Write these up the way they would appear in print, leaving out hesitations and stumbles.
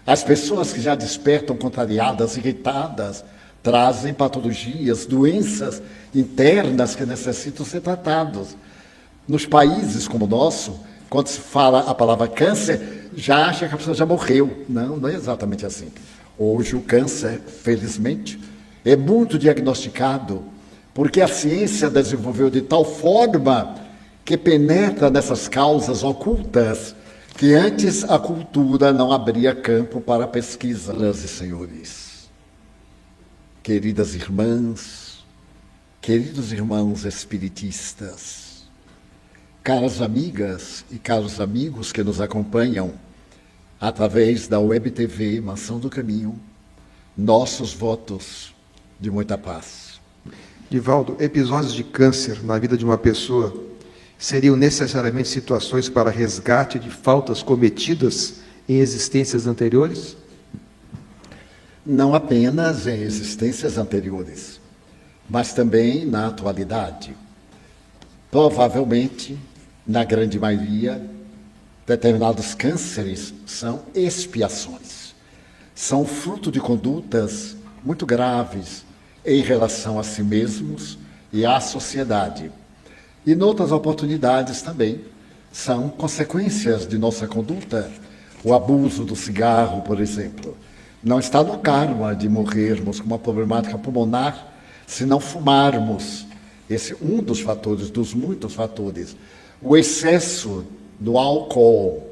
As pessoas que já despertam contrariadas, irritadas, trazem patologias, doenças internas que necessitam ser tratadas. Nos países como o nosso, quando se fala a palavra câncer, já acha que a pessoa já morreu. Não, não é exatamente assim. Hoje o câncer, felizmente, é muito diagnosticado, porque a ciência desenvolveu de tal forma que penetra nessas causas ocultas, que antes a cultura não abria campo para a pesquisa. Senhoras e senhores, queridas irmãs, queridos irmãos espiritistas, caras amigas e caros amigos que nos acompanham através da Web TV Mansão do Caminho, nossos votos de muita paz. Divaldo, episódios de câncer na vida de uma pessoa seriam necessariamente situações para resgate de faltas cometidas em existências anteriores? Não apenas em existências anteriores, mas também na atualidade. Provavelmente, na grande maioria, determinados cânceres são expiações. São fruto de condutas muito graves em relação a si mesmos e à sociedade. E, noutras oportunidades também, são consequências de nossa conduta. O abuso do cigarro, por exemplo, não está no karma de morrermos com uma problemática pulmonar se não fumarmos. Esse é um dos fatores, dos muitos fatores. O excesso do álcool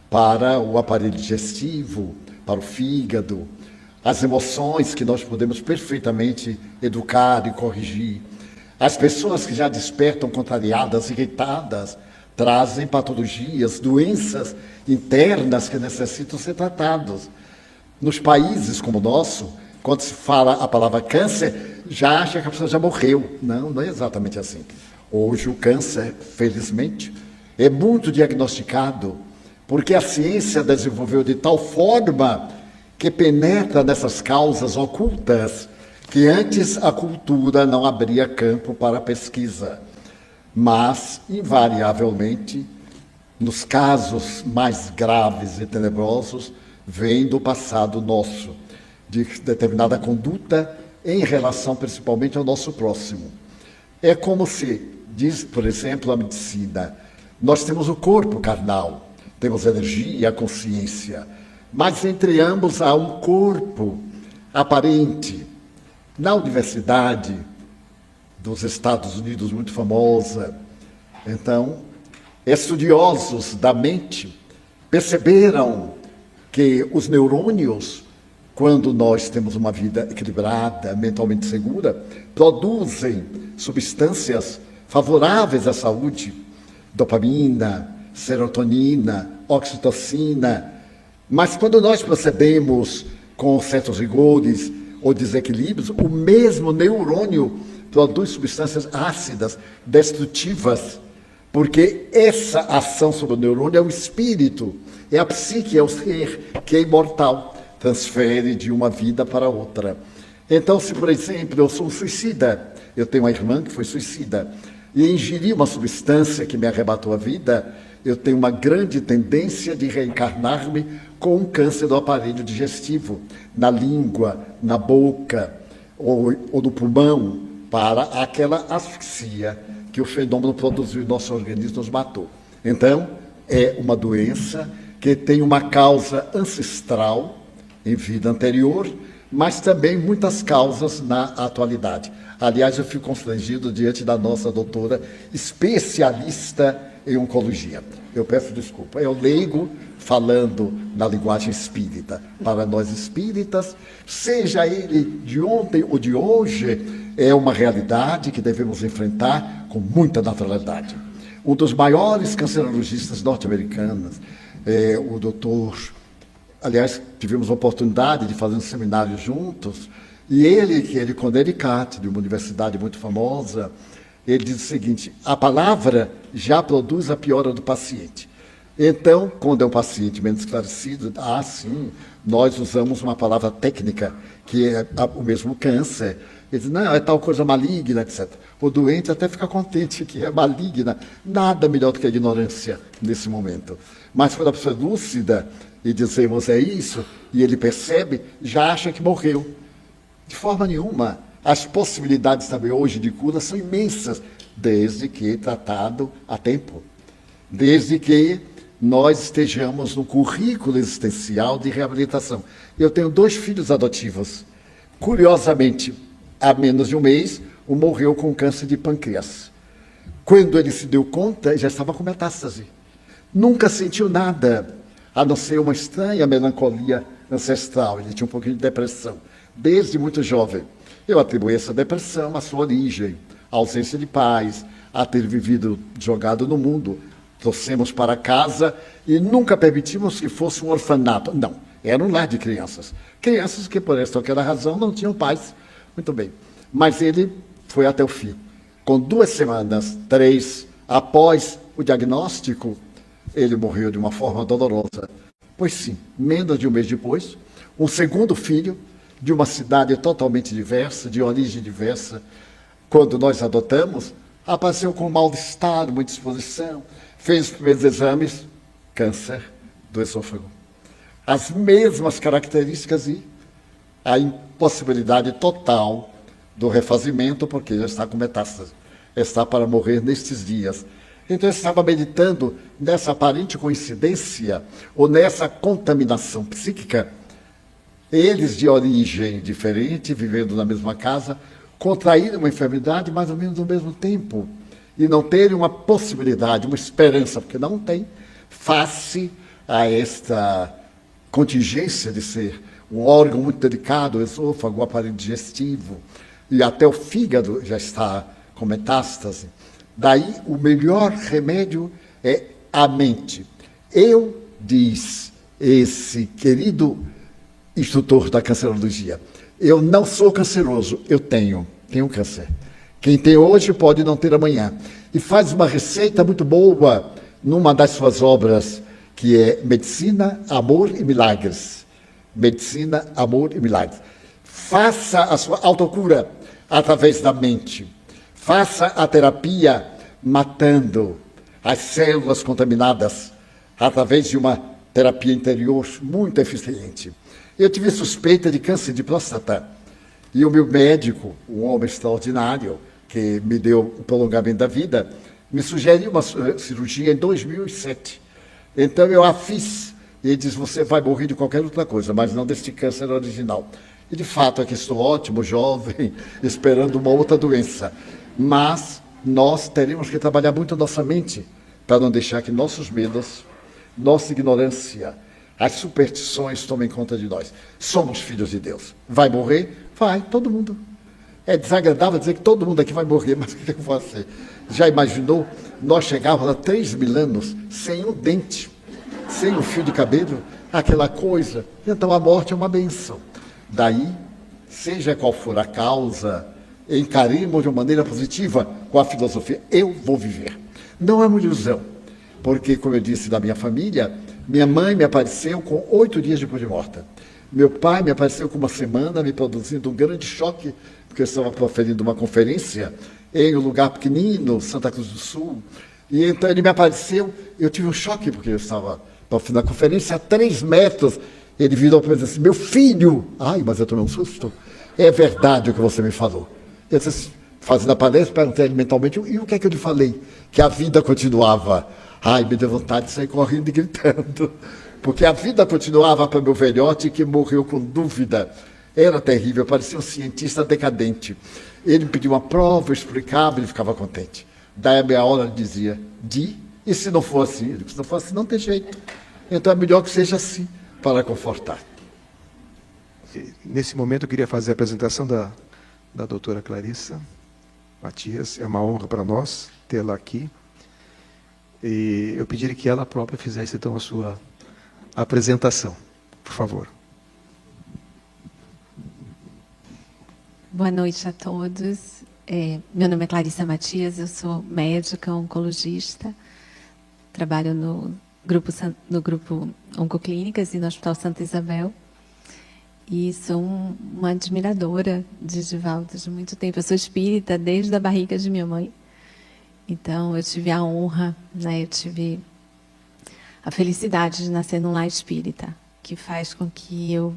para o aparelho digestivo, para o fígado, as emoções que nós podemos perfeitamente educar e corrigir. As pessoas que já despertam contrariadas, irritadas, trazem patologias, doenças internas que necessitam ser tratadas. Nos países como o nosso, quando se fala a palavra câncer, já acha que a pessoa já morreu. Não, não é exatamente assim. Hoje o câncer, felizmente, é muito diagnosticado, porque a ciência desenvolveu de tal forma que penetra nessas causas ocultas, que antes a cultura não abria campo para a pesquisa. Mas, invariavelmente, nos casos mais graves e tenebrosos, vem do passado nosso, de determinada conduta em relação principalmente ao nosso próximo. É como se, diz, por exemplo, a medicina, nós temos o corpo carnal, temos a energia, a consciência, mas entre ambos há um corpo aparente. Na Universidade dos Estados Unidos, muito famosa, então, estudiosos da mente perceberam que os neurônios, quando nós temos uma vida equilibrada, mentalmente segura, produzem substâncias favoráveis à saúde, dopamina, serotonina, oxitocina. Mas quando nós procedemos com certos rigores ou desequilíbrios, o mesmo neurônio produz substâncias ácidas, destrutivas, porque essa ação sobre o neurônio é o espírito, é a psique, é o ser que é imortal, transfere de uma vida para outra. Então, se, por exemplo, eu sou um suicida, eu tenho uma irmã que foi suicida, e ingeri uma substância que me arrebatou a vida, eu tenho uma grande tendência de reencarnar-me com um câncer do aparelho digestivo, na língua, na boca ou no pulmão, para aquela asfixia que o fenômeno produziu em nosso organismo, nos matou. Então, é uma doença que tem uma causa ancestral em vida anterior, mas também muitas causas na atualidade. Aliás, eu fico constrangido diante da nossa doutora especialista em oncologia. Eu peço desculpa, é o leigo falando na linguagem espírita. Para nós espíritas, seja ele de ontem ou de hoje, é uma realidade que devemos enfrentar com muita naturalidade. Um dos maiores cancerologistas norte-americanos, o doutor... Aliás, tivemos a oportunidade de fazer um seminário juntos, e ele com Connecticut, de uma universidade muito famosa, ele diz o seguinte: a palavra já produz a piora do paciente. Então, quando é um paciente menos esclarecido, sim, nós usamos uma palavra técnica, que é o mesmo câncer. Ele diz, não, é tal coisa maligna, etc. O doente até fica contente que é maligna. Nada melhor do que a ignorância nesse momento. Mas quando a pessoa é lúcida, e dizemos é isso, e ele percebe, já acha que morreu. De forma nenhuma. As possibilidades também hoje de cura são imensas, desde que tratado a tempo. Desde que nós estejamos no currículo existencial de reabilitação. Eu tenho 2 filhos adotivos. Curiosamente, há menos de um mês, um morreu com câncer de pâncreas. Quando ele se deu conta, já estava com metástase. Nunca sentiu nada, a não ser uma estranha melancolia ancestral. Ele tinha um pouquinho de depressão, desde muito jovem. Eu atribuí essa depressão à sua origem, à ausência de pais, a ter vivido jogado no mundo. Trouxemos para casa e nunca permitimos que fosse um orfanato. Não, era um lar de crianças. Crianças que, por esta ou aquela razão, não tinham pais. Muito bem. Mas ele foi até o fim. Com 2 semanas, 3, após o diagnóstico, ele morreu de uma forma dolorosa. Pois sim, menos de um mês depois, um segundo filho, de uma cidade totalmente diversa, de origem diversa, quando nós adotamos, apareceu com mal-estar, muita exposição, fez os primeiros exames, câncer do esôfago. As mesmas características e a impossibilidade total do refazimento, porque já está com metástase, está para morrer nestes dias. Então eu estava meditando nessa aparente coincidência, ou nessa contaminação psíquica, eles de origem diferente, vivendo na mesma casa, contraírem uma enfermidade mais ou menos ao mesmo tempo, e não terem uma possibilidade, uma esperança, porque não tem, face a esta contingência de ser um órgão muito delicado, o esôfago, o aparelho digestivo, e até o fígado já está com metástase. Daí, o melhor remédio é a mente. Eu, diz esse querido instrutor da cancerologia, eu não sou canceroso, eu tenho câncer. Quem tem hoje pode não ter amanhã. E faz uma receita muito boa numa das suas obras, que é Medicina, Amor e Milagres. Medicina, Amor e Milagres. Faça a sua autocura através da mente. Faça a terapia matando as células contaminadas através de uma terapia interior muito eficiente. Eu tive suspeita de câncer de próstata e o meu médico, um homem extraordinário, que me deu o prolongamento da vida, me sugeriu uma cirurgia em 2007. Então eu a fiz. E ele disse, você vai morrer de qualquer outra coisa, mas não deste câncer original. E de fato, aqui estou ótimo, jovem, esperando uma outra doença. Mas nós teremos que trabalhar muito a nossa mente para não deixar que nossos medos, nossa ignorância, as superstições tomem conta de nós. Somos filhos de Deus. Vai morrer? Vai, todo mundo. É desagradável dizer que todo mundo aqui vai morrer, mas o que eu vou fazer? Já imaginou? Nós chegávamos a 3.000 anos sem um dente, sem um fio de cabelo, aquela coisa. Então a morte é uma benção. Daí, seja qual for a causa, encaremos de uma maneira positiva com a filosofia. Eu vou viver. Não é uma ilusão, porque, como eu disse da minha família, minha mãe me apareceu com 8 dias depois de morta. Meu pai me apareceu com 1 semana, me produzindo um grande choque, porque eu estava proferindo uma conferência em um lugar pequenino, Santa Cruz do Sul. E então ele me apareceu, eu tive um choque, porque eu estava proferindo a conferência a 3 metros. Ele virou para mim e disse assim, meu filho! Ai, mas eu tomei um susto. É verdade o que você me falou. Eu disse, fazendo a palestra, perguntei ele mentalmente, e o que é que eu lhe falei? Que a vida continuava. Ai, me deu vontade de sair correndo e gritando. Porque a vida continuava para meu velhote, que morreu com dúvida. Era terrível, parecia um cientista decadente. Ele me pediu uma prova, eu explicava, ele ficava contente. Daí a meia hora ele dizia, e se não for assim? Eu digo, se não for assim, não tem jeito. Então é melhor que seja assim, para confortar. Nesse momento eu queria fazer a apresentação da doutora Clarissa Matias. É uma honra para nós tê-la aqui. E eu pediria que ela própria fizesse então a sua apresentação, por favor. Boa noite a todos. Meu nome é Clarissa Matias, eu sou médica oncologista, trabalho no grupo Oncoclínicas e no Hospital Santa Isabel. E sou uma admiradora de Divaldo de muito tempo. Eu sou espírita desde a barriga de minha mãe. Então, eu tive a honra, eu tive a felicidade de nascer num lar espírita, que faz com que eu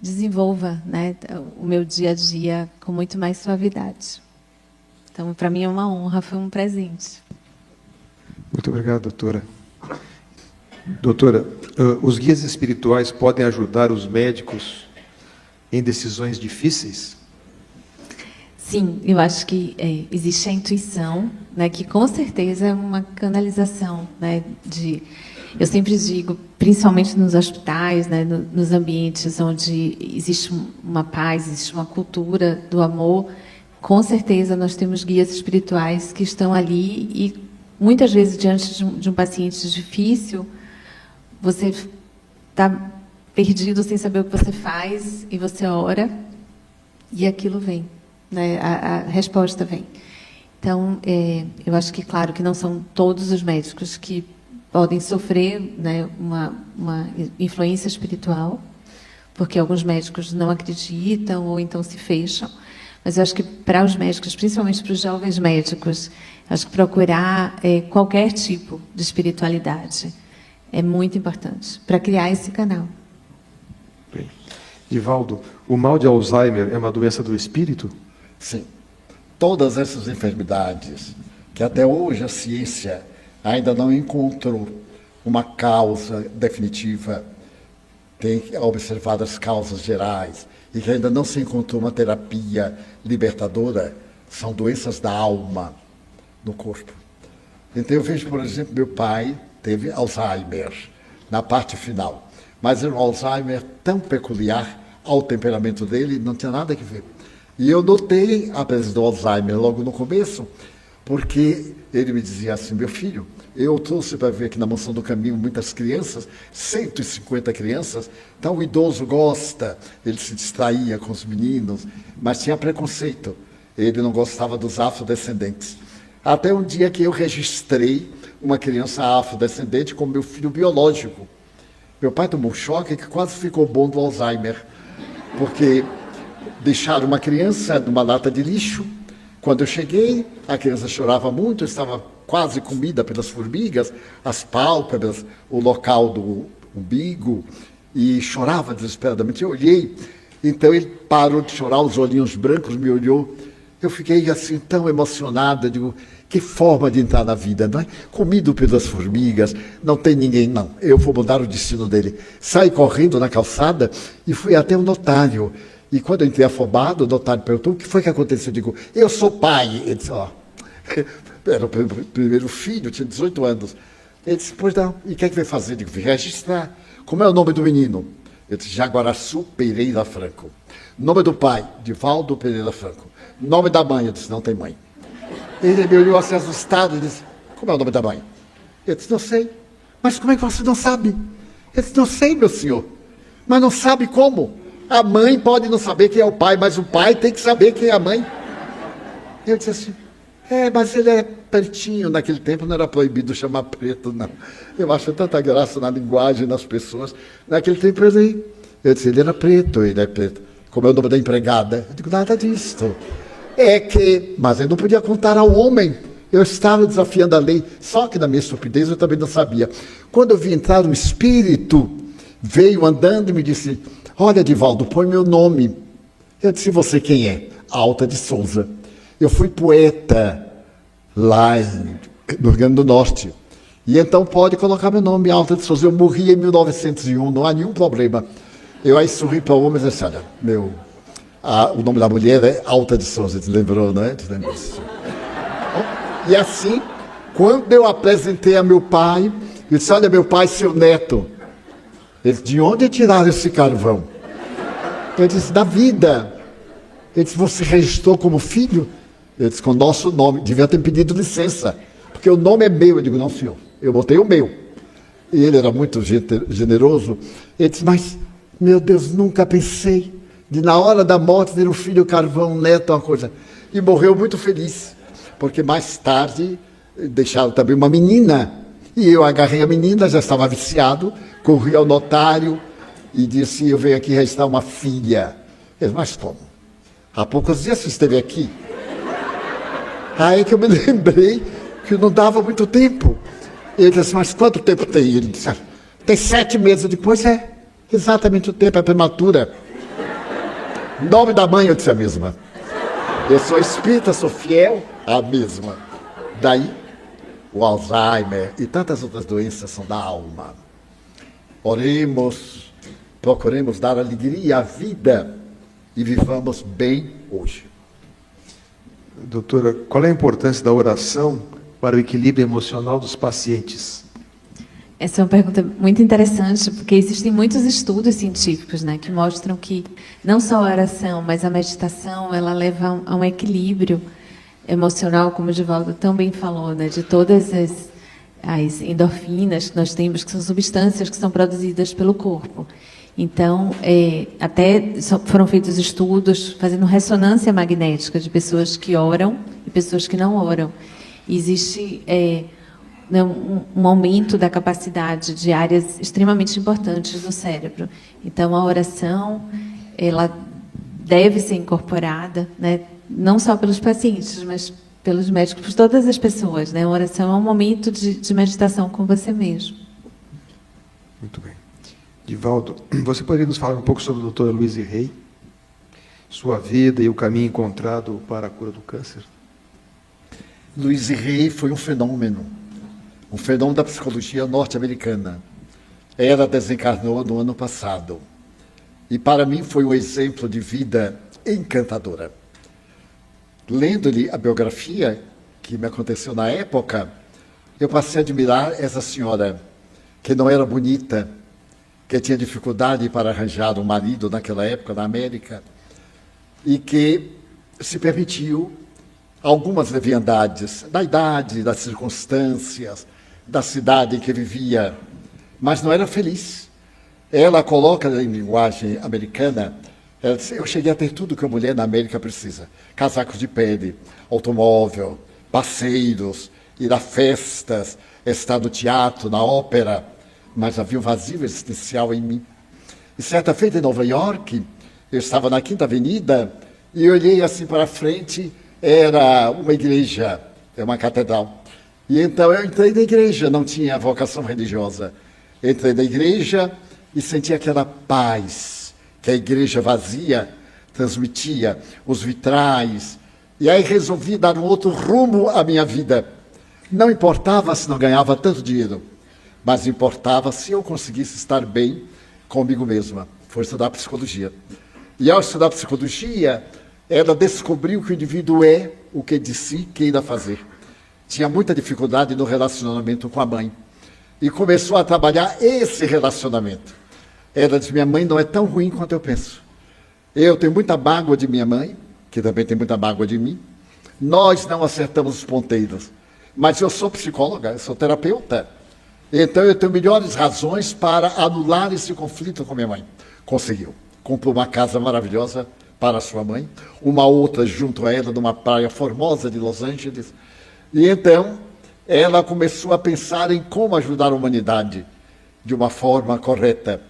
desenvolva, né, o meu dia a dia com muito mais suavidade. Então, para mim é uma honra, foi um presente. Muito obrigado, doutora. Doutora, os guias espirituais podem ajudar os médicos em decisões difíceis? Sim, eu acho que existe a intuição, né, que com certeza é uma canalização, né, eu sempre digo, principalmente nos hospitais, né, nos ambientes onde existe uma paz, existe uma cultura do amor, com certeza nós temos guias espirituais que estão ali e muitas vezes diante de um paciente difícil, você está perdido sem saber o que você faz e você ora e aquilo vem, né? A resposta vem. Então, eu acho que, claro, que não são todos os médicos que podem sofrer, né, uma influência espiritual, porque alguns médicos não acreditam ou então se fecham. Mas eu acho que para os médicos, principalmente para os jovens médicos, acho que procurar qualquer tipo de espiritualidade é muito importante para criar esse canal. Bem. Divaldo, o mal de Alzheimer é uma doença do espírito? Sim. Todas essas enfermidades, que até hoje a ciência ainda não encontrou uma causa definitiva, tem observado as causas gerais, e que ainda não se encontrou uma terapia libertadora, são doenças da alma no corpo. Então eu vejo, por exemplo, meu pai teve Alzheimer na parte final, mas era um Alzheimer tão peculiar ao temperamento dele, não tinha nada a ver. E eu notei a presença do Alzheimer logo no começo, porque ele me dizia assim: meu filho, eu trouxe para ver aqui na Mansão do Caminho muitas crianças, 150 crianças, então o idoso gosta, ele se distraía com os meninos, mas tinha preconceito, ele não gostava dos afrodescendentes. Até um dia que eu registrei uma criança afrodescendente como meu filho biológico. Meu pai tomou um choque que quase ficou bom do Alzheimer, porque deixaram uma criança numa lata de lixo. Quando eu cheguei, a criança chorava muito, estava quase comida pelas formigas, as pálpebras, o local do umbigo, e chorava desesperadamente. Eu olhei, então ele parou de chorar, os olhinhos brancos, me olhou. Eu fiquei assim tão emocionada, digo, que forma de entrar na vida, não é? Comido pelas formigas, não tem ninguém, não. Eu vou mudar o destino dele. Saí correndo na calçada e fui até o notário. E quando eu entrei afobado, o notário perguntou: o que foi que aconteceu? Eu digo: eu sou pai. Ele disse: ó, era o primeiro filho, tinha 18 anos. Ele disse: pois não, e o que é que vai fazer? Eu digo: vim registrar. Como é o nome do menino? Eu disse: Jaguaraçu Pereira Franco. Nome do pai: Divaldo Pereira Franco. Nome da mãe? Eu disse: não tem mãe. Ele me olhou assim assustado e disse: como é o nome da mãe? Eu disse: não sei. Mas como é que você não sabe? Ele disse: não sei, meu senhor. Mas não sabe como? A mãe pode não saber quem é o pai, mas o pai tem que saber quem é a mãe. Eu disse assim: mas ele é pretinho. Naquele tempo não era proibido chamar preto, não. Eu acho tanta graça na linguagem das pessoas. Naquele tempo eu disse: ele era preto, ele é preto. Como é o nome da empregada? Eu digo: nada disso. Mas eu não podia contar ao homem. Eu estava desafiando a lei, só que na minha estupidez eu também não sabia. Quando eu vi entrar um espírito, veio andando e me disse: olha, Divaldo, põe meu nome. Eu disse: você quem é? Alta de Souza. Eu fui poeta lá no Rio Grande do Norte. E então pode colocar meu nome, Alta de Souza. Eu morri em 1901, não há nenhum problema. Eu aí sorri para o homem e disse: olha, o nome da mulher é Alta de Souza. Te lembrou, não é? Te lembrou. E assim, quando eu apresentei a meu pai, eu disse: olha, meu pai, seu neto. Ele disse: de onde tiraram esse carvão? Eu disse: da vida. Ele disse: você registrou como filho? Eu disse: com o nosso nome. Devia ter pedido licença, porque o nome é meu. Eu digo: não, senhor, eu botei o meu. E ele era muito generoso. Ele disse: mas, meu Deus, nunca pensei de na hora da morte ter um filho carvão, um neto, uma coisa. E morreu muito feliz, porque mais tarde deixaram também uma menina. E eu agarrei a menina, já estava viciado, corri ao notário e disse: eu venho aqui registrar uma filha. Ele: mas como? Há poucos dias você esteve aqui. Aí que eu me lembrei que não dava muito tempo. Ele disse, mas quanto tempo tem? Ele disse, tem 7 meses. Depois exatamente o tempo, é prematura. Nome da mãe, eu disse a mesma. Eu sou espírita, sou fiel à mesma. Daí, o Alzheimer e tantas outras doenças são da alma. Oremos, procuremos dar alegria à vida e vivamos bem hoje. Doutora, qual é a importância da oração para o equilíbrio emocional dos pacientes? Essa é uma pergunta muito interessante, porque existem muitos estudos científicos, né, que mostram que não só a oração, mas a meditação, ela leva a um equilíbrio emocional, como o Divaldo também falou, né, de todas as endorfinas que nós temos, que são substâncias que são produzidas pelo corpo. Então, até foram feitos estudos fazendo ressonância magnética de pessoas que oram e pessoas que não oram. Existe um aumento da capacidade de áreas extremamente importantes do cérebro. Então, a oração, ela deve ser incorporada, né, não só pelos pacientes, mas pelos médicos, por todas as pessoas, né? A oração é um momento de meditação com você mesmo. Muito bem. Divaldo, você poderia nos falar um pouco sobre a doutora Louise Hay, sua vida e o caminho encontrado para a cura do câncer? Louise Hay foi um fenômeno da psicologia norte-americana. Ela desencarnou no ano passado. E para mim foi um exemplo de vida encantadora. Lendo-lhe a biografia que me aconteceu na época, eu passei a admirar essa senhora, que não era bonita, que tinha dificuldade para arranjar um marido naquela época na América, e que se permitiu algumas leviandades da idade, das circunstâncias, da cidade em que vivia, mas não era feliz. Ela coloca em linguagem americana, ela diz, eu cheguei a ter tudo que a mulher na América precisa. Casacos de pele, automóvel, passeios, ir a festas, estar no teatro, na ópera, mas havia um vazio existencial em mim. E certa feita em Nova York, eu estava na Quinta Avenida e eu olhei assim para frente, era uma igreja, uma catedral. E então eu entrei na igreja, não tinha vocação religiosa. Entrei na igreja e senti aquela paz que a igreja vazia transmitia, os vitrais. E aí resolvi dar um outro rumo à minha vida. Não importava se não ganhava tanto dinheiro, mas importava se eu conseguisse estar bem comigo mesma. Foi estudar psicologia. E ao estudar psicologia, ela descobriu que o indivíduo é o que de si queira fazer. Tinha muita dificuldade no relacionamento com a mãe. E começou a trabalhar esse relacionamento. Ela disse, minha mãe não é tão ruim quanto eu penso. Eu tenho muita mágoa de minha mãe, que também tem muita mágoa de mim. Nós não acertamos os ponteiros. Mas eu sou psicóloga, eu sou terapeuta. Então eu tenho melhores razões para anular esse conflito com minha mãe. Conseguiu. Comprou uma casa maravilhosa para sua mãe, uma outra junto a ela, numa praia formosa de Los Angeles. E então ela começou a pensar em como ajudar a humanidade de uma forma correta.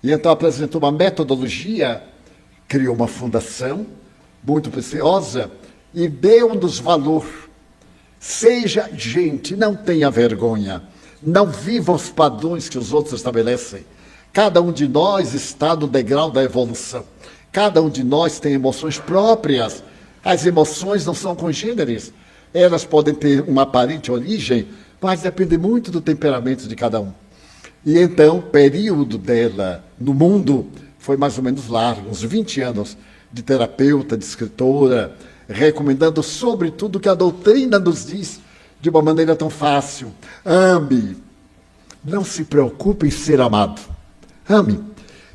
E então apresentou uma metodologia, criou uma fundação muito preciosa e deu-nos valor. Seja gente, não tenha vergonha. Não viva os padrões que os outros estabelecem. Cada um de nós está no degrau da evolução. Cada um de nós tem emoções próprias. As emoções não são congêneres. Elas podem ter uma aparente origem, mas depende muito do temperamento de cada um. E então, o período dela no mundo foi mais ou menos largo, uns 20 anos de terapeuta, de escritora, recomendando sobretudo o que a doutrina nos diz de uma maneira tão fácil. Ame. Não se preocupe em ser amado. Ame.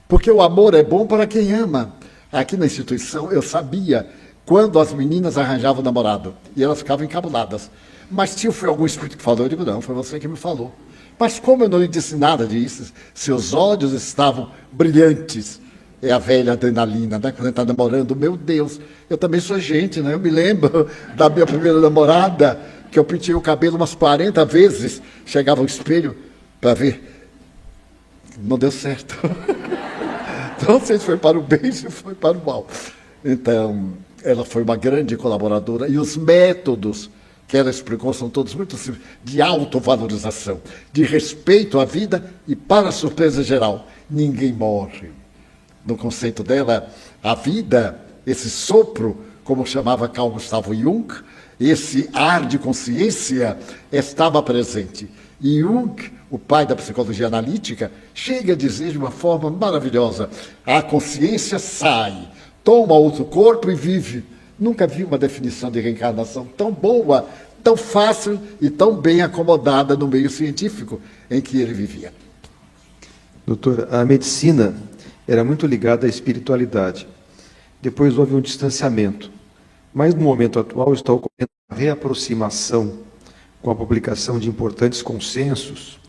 Porque o amor é bom para quem ama. Aqui na instituição eu sabia quando as meninas arranjavam namorado e elas ficavam encabuladas. Mas tio, foi algum espírito que falou? Eu digo, não, foi você que me falou. Mas como eu não lhe disse nada disso, seus olhos estavam brilhantes. É a velha adrenalina, né? Quando a gente está namorando, meu Deus, eu também sou gente, né? Eu me lembro da minha primeira namorada, que eu pintei o cabelo umas 40 vezes, chegava ao espelho para ver. Não deu certo. Não sei se foi para o bem, se foi para o mal. Então, ela foi uma grande colaboradora e os métodos que ela explicou são todos muito simples, de autovalorização, de respeito à vida e, para a surpresa geral, ninguém morre. No conceito dela, a vida, esse sopro, como chamava Carl Gustav Jung, esse ar de consciência estava presente. E Jung, o pai da psicologia analítica, chega a dizer de uma forma maravilhosa: a consciência sai, toma outro corpo e vive. Nunca vi uma definição de reencarnação tão boa, tão fácil e tão bem acomodada no meio científico em que ele vivia. Doutora, a medicina era muito ligada à espiritualidade. Depois houve um distanciamento. Mas no momento atual está ocorrendo uma reaproximação com a publicação de importantes consensos,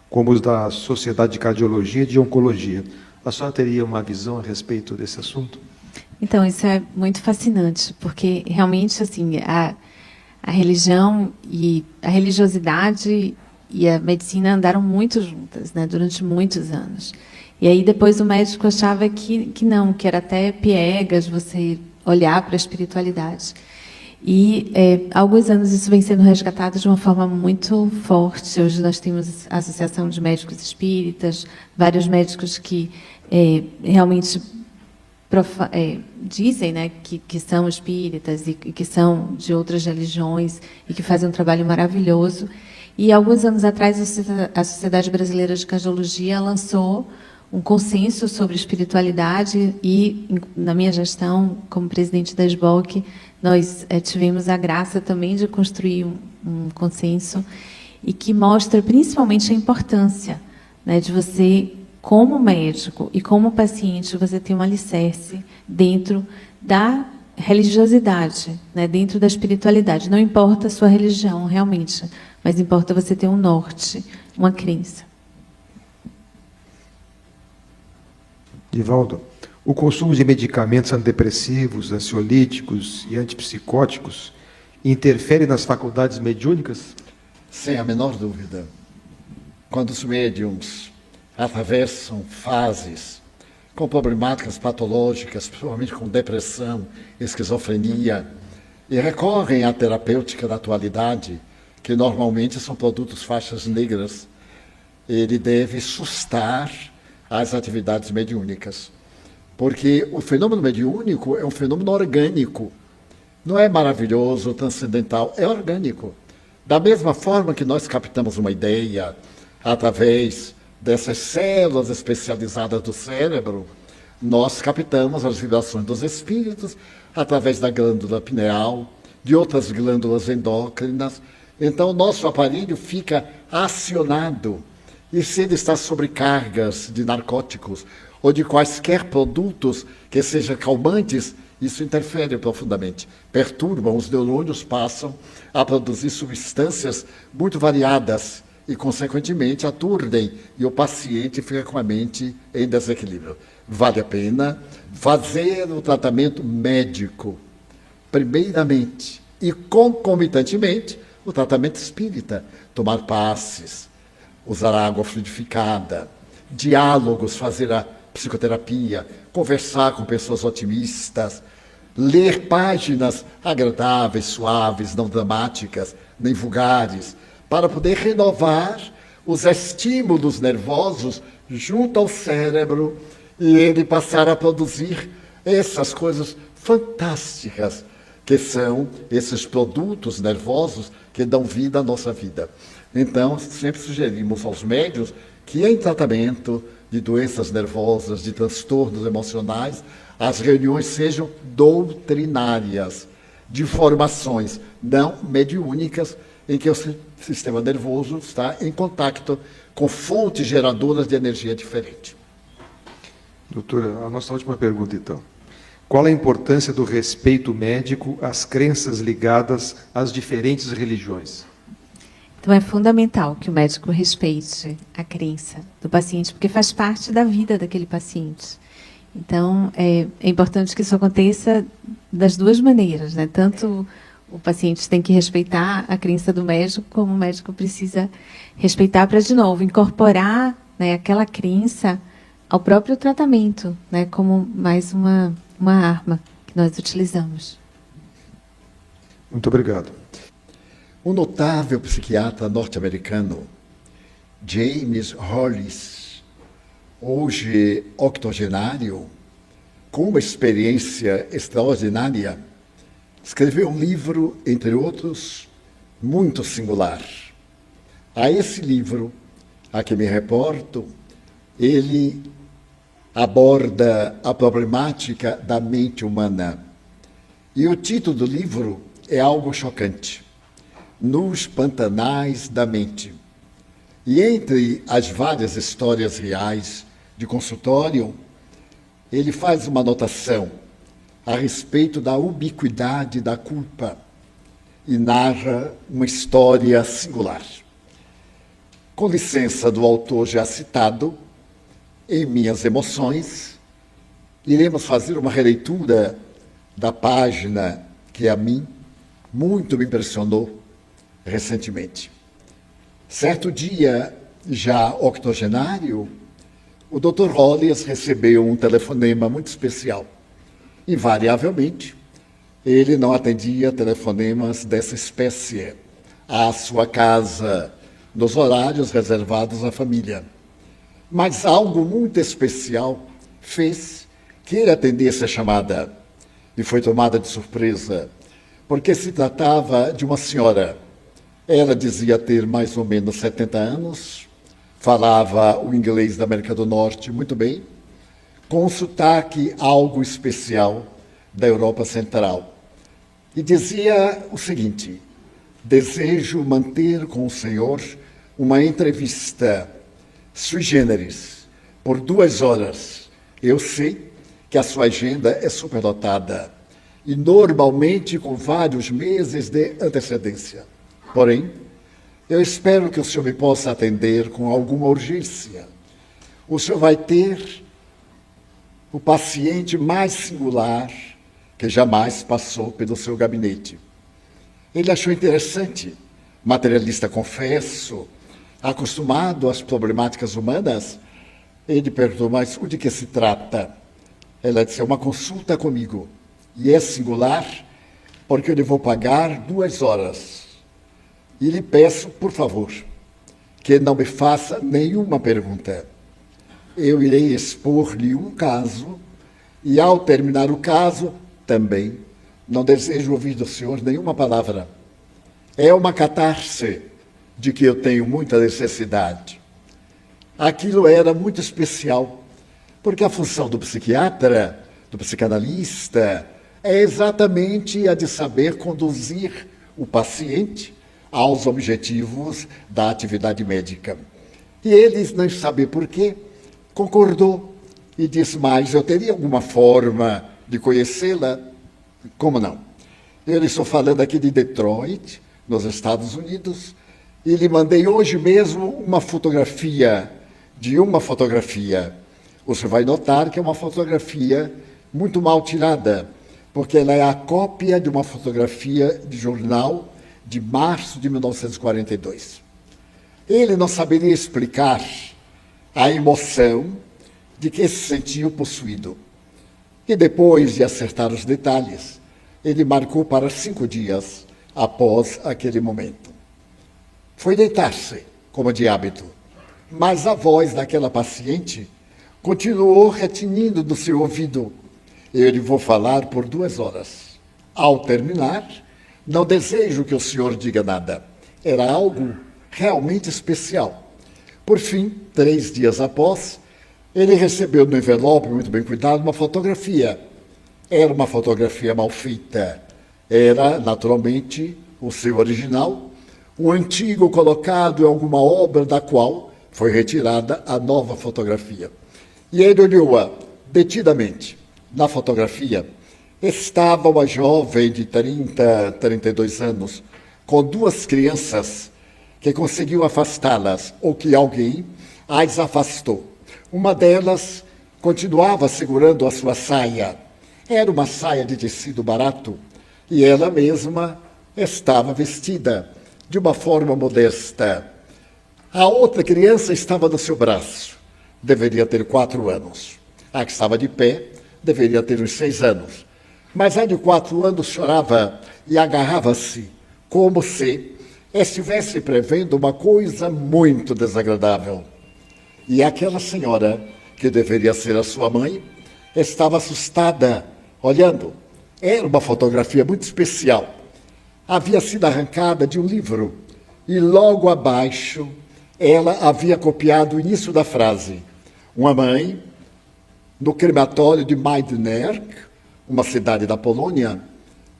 como os da Sociedade de Cardiologia e de Oncologia. A senhora teria uma visão a respeito desse assunto? Então, isso é muito fascinante, porque realmente assim, a religião e a religiosidade e a medicina andaram muito juntas, né, durante muitos anos. E aí depois o médico achava que não, que era até piegas você olhar para a espiritualidade. E há alguns anos isso vem sendo resgatado de uma forma muito forte. Hoje nós temos a Associação de Médicos Espíritas, vários médicos que realmente dizem, né, que são espíritas e que são de outras religiões e que fazem um trabalho maravilhoso. E alguns anos atrás a Sociedade Brasileira de Cardiologia lançou um consenso sobre espiritualidade e, na minha gestão, como presidente da SBOC, nós tivemos a graça também de construir um consenso e que mostra principalmente a importância, né, de você, como médico e como paciente, você ter um alicerce dentro da religiosidade, né, dentro da espiritualidade. Não importa a sua religião, realmente, mas importa você ter um norte, uma crença. Divaldo, o consumo de medicamentos antidepressivos, ansiolíticos e antipsicóticos interfere nas faculdades mediúnicas? Sem a menor dúvida. Quando os médiums atravessam fases com problemáticas patológicas, principalmente com depressão, esquizofrenia, e recorrem à terapêutica da atualidade, que normalmente são produtos faixas negras, ele deve sustar as atividades mediúnicas. Porque o fenômeno mediúnico é um fenômeno orgânico. Não é maravilhoso, transcendental, é orgânico. Da mesma forma que nós captamos uma ideia através dessas células especializadas do cérebro, nós captamos as vibrações dos espíritos através da glândula pineal, de outras glândulas endócrinas. Então, o nosso aparelho fica acionado. E se ele está sobre cargas de narcóticos ou de quaisquer produtos que sejam calmantes, isso interfere profundamente. Perturbam, os neurônios passam a produzir substâncias muito variadas e, consequentemente, aturdem e o paciente fica com a mente em desequilíbrio. Vale a pena fazer o tratamento médico, primeiramente, e concomitantemente, o tratamento espírita, tomar passes, usar água fluidificada, diálogos, fazer a psicoterapia, conversar com pessoas otimistas, ler páginas agradáveis, suaves, não dramáticas, nem vulgares, para poder renovar os estímulos nervosos junto ao cérebro e ele passar a produzir essas coisas fantásticas que são esses produtos nervosos que dão vida à nossa vida. Então, sempre sugerimos aos médiuns que em tratamento de doenças nervosas, de transtornos emocionais, as reuniões sejam doutrinárias, de formações não mediúnicas, em que o sistema nervoso está em contato com fontes geradoras de energia diferente. Doutora, a nossa última pergunta, então. Qual a importância do respeito médico às crenças ligadas às diferentes religiões? Então, é fundamental que o médico respeite a crença do paciente, porque faz parte da vida daquele paciente. Então, é importante que isso aconteça das duas maneiras, né? Tanto o paciente tem que respeitar a crença do médico, como o médico precisa respeitar para, de novo, incorporar, né, aquela crença ao próprio tratamento, né, como mais uma arma que nós utilizamos. Muito obrigado. O notável psiquiatra norte-americano James Hollis, hoje octogenário, com uma experiência extraordinária, escreveu um livro, entre outros, muito singular. A esse livro, a que me reporto, ele aborda a problemática da mente humana. E o título do livro é algo chocante: Nos Pantanais da Mente. E entre as várias histórias reais de consultório, ele faz uma anotação a respeito da ubiquidade da culpa e narra uma história singular. Com licença do autor já citado, em minhas emoções, iremos fazer uma releitura da página que a mim muito me impressionou recentemente. Certo dia, já octogenário, o Dr. Hollis recebeu um telefonema muito especial. Invariavelmente, ele não atendia telefonemas dessa espécie à sua casa, nos horários reservados à família. Mas algo muito especial fez que ele atendesse a chamada. E foi tomada de surpresa, porque se tratava de uma senhora. Ela dizia ter mais ou menos 70 anos, falava o inglês da América do Norte muito bem, com um sotaque algo especial da Europa Central. E dizia o seguinte: desejo manter com o senhor uma entrevista sui generis, por 2 horas. Eu sei que a sua agenda é superlotada e normalmente com vários meses de antecedência. Porém, eu espero que o senhor me possa atender com alguma urgência. O senhor vai ter o paciente mais singular que jamais passou pelo seu gabinete. Ele achou interessante, materialista confesso, acostumado às problemáticas humanas. Ele perguntou: mas de que se trata? Ela disse: é uma consulta comigo. E é singular porque eu lhe vou pagar 2 horas. E lhe peço, por favor, que não me faça nenhuma pergunta. Eu irei expor-lhe um caso e, ao terminar o caso, também não desejo ouvir do senhor nenhuma palavra. É uma catarse de que eu tenho muita necessidade. Aquilo era muito especial, porque a função do psiquiatra, do psicanalista, é exatamente a de saber conduzir o paciente aos objetivos da atividade médica. E ele, não sabe por quê, concordou e disse: mas eu teria alguma forma de conhecê-la? Como não? Eu estou falando aqui de Detroit, nos Estados Unidos, e lhe mandei hoje mesmo uma fotografia de uma fotografia. Você vai notar que é uma fotografia muito mal tirada, porque ela é a cópia de uma fotografia de jornal de março de 1942. Ele não saberia explicar a emoção de que se sentiu possuído. E depois de acertar os detalhes, ele marcou para 5 dias após aquele momento. Foi deitar-se, como de hábito, mas a voz daquela paciente continuou retinindo do seu ouvido: eu lhe vou falar por 2 horas. Ao terminar, não desejo que o senhor diga nada. Era algo realmente especial. Por fim, 3 dias após, ele recebeu no envelope, muito bem cuidado, uma fotografia. Era uma fotografia mal feita. Era, naturalmente, o seu original, o antigo colocado em alguma obra da qual foi retirada a nova fotografia. E ele olhou-a detidamente. Na fotografia estava uma jovem de 32 anos, com 2 crianças que conseguiu afastá-las, ou que alguém as afastou. Uma delas continuava segurando a sua saia. Era uma saia de tecido barato, e ela mesma estava vestida de uma forma modesta. A outra criança estava no seu braço. Deveria ter 4 anos. A que estava de pé deveria ter uns 6 anos. Mas a de 4 anos chorava e agarrava-se, como se estivesse prevendo uma coisa muito desagradável. E aquela senhora, que deveria ser a sua mãe, estava assustada, olhando. Era uma fotografia muito especial. Havia sido arrancada de um livro e logo abaixo ela havia copiado o início da frase. Uma mãe, no crematório de Majdanek, uma cidade da Polônia,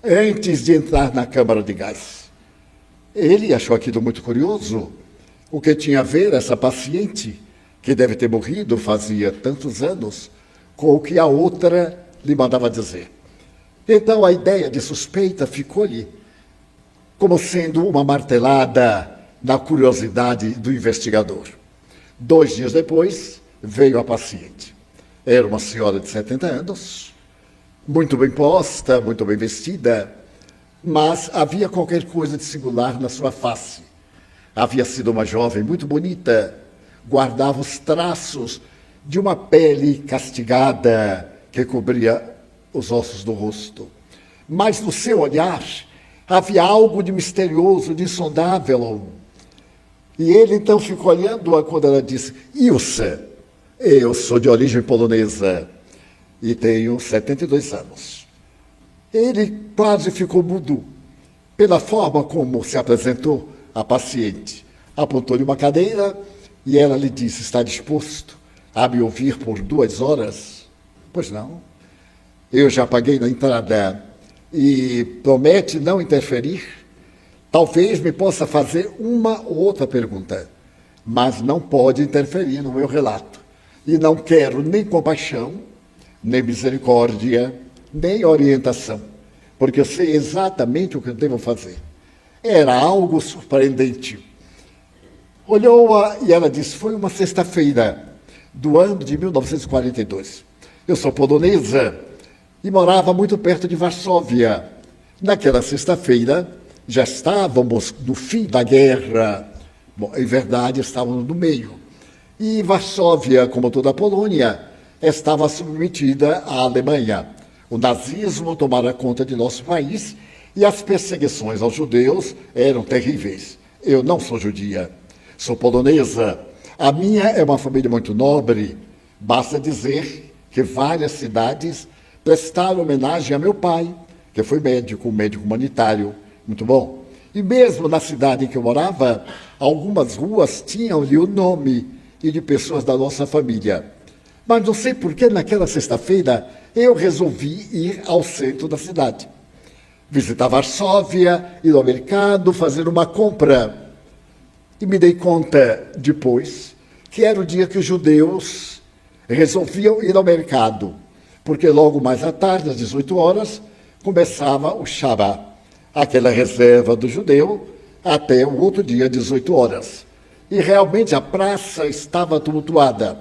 antes de entrar na câmara de gás. Ele achou aquilo muito curioso. O que tinha a ver essa paciente, que deve ter morrido fazia tantos anos, com o que a outra lhe mandava dizer. Então a ideia de suspeita ficou-lhe como sendo uma martelada na curiosidade do investigador. 2 dias depois, veio a paciente. Era uma senhora de 70 anos, muito bem posta, muito bem vestida, mas havia qualquer coisa de singular na sua face. Havia sido uma jovem muito bonita, guardava os traços de uma pele castigada que cobria os ossos do rosto. Mas no seu olhar havia algo de misterioso, de insondável. E ele então ficou olhando-a quando ela disse: Ilse, eu sou de origem polonesa e tenho 72 anos. Ele quase ficou mudo pela forma como se apresentou a paciente. Apontou-lhe uma cadeira e ela lhe disse: está disposto a me ouvir por 2 horas? Pois não. Eu já paguei na entrada e promete não interferir? Talvez me possa fazer uma ou outra pergunta, mas não pode interferir no meu relato. E não quero nem compaixão, nem misericórdia, nem orientação, porque eu sei exatamente o que eu devo fazer. Era algo surpreendente. Olhou-a e ela disse: foi uma sexta-feira do ano de 1942. Eu sou polonesa e morava muito perto de Varsóvia. Naquela sexta-feira, já estávamos no fim da guerra. Bom, em verdade, estávamos no meio. E Varsóvia, como toda a Polônia, estava submetida à Alemanha. O nazismo tomara conta de nosso país e as perseguições aos judeus eram terríveis. Eu não sou judia, sou polonesa. A minha é uma família muito nobre. Basta dizer que várias cidades prestaram homenagem a meu pai, que foi médico, um médico humanitário. Muito bom. E mesmo na cidade em que eu morava, algumas ruas tinham-lhe o nome e de pessoas da nossa família. Mas não sei por que naquela sexta-feira eu resolvi ir ao centro da cidade. Visitar Varsóvia, ir ao mercado, fazer uma compra. E me dei conta depois que era o dia que os judeus resolviam ir ao mercado, porque logo mais à tarde, às 18 horas, começava o Shabat, aquela reserva do judeu, até o outro dia, 18 horas. E realmente a praça estava tumultuada.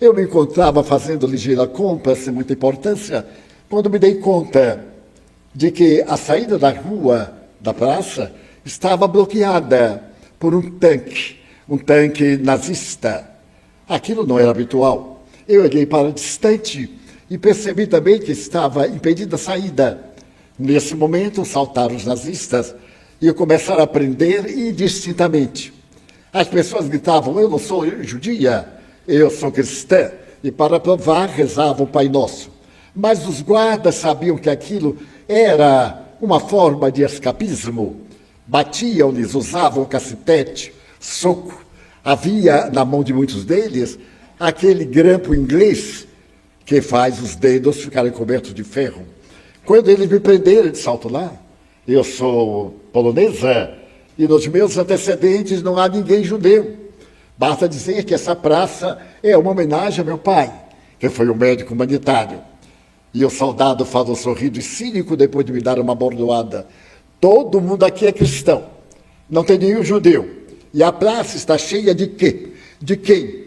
Eu me encontrava fazendo ligeira compra, sem muita importância, quando me dei conta de que a saída da rua, da praça, estava bloqueada por um tanque nazista. Aquilo não era habitual. Eu olhei para distante e percebi também que estava impedida a saída. Nesse momento, saltaram os nazistas e começaram a prender indistintamente. As pessoas gritavam: eu não sou judia, eu sou cristã. E para provar, rezavam o Pai Nosso. Mas os guardas sabiam que aquilo era uma forma de escapismo. Batiam-lhes, usavam cacetete, soco. Havia na mão de muitos deles aquele grampo inglês que faz os dedos ficarem cobertos de ferro. Quando eles me prenderam, eu disse: salto lá, eu sou polonesa e nos meus antecedentes não há ninguém judeu. Basta dizer que essa praça é uma homenagem a meu pai, que foi um médico humanitário. E o soldado falou sorrindo e cínico depois de me dar uma bordoada: todo mundo aqui é cristão, não tem nenhum judeu. E a praça está cheia de quê? De quem?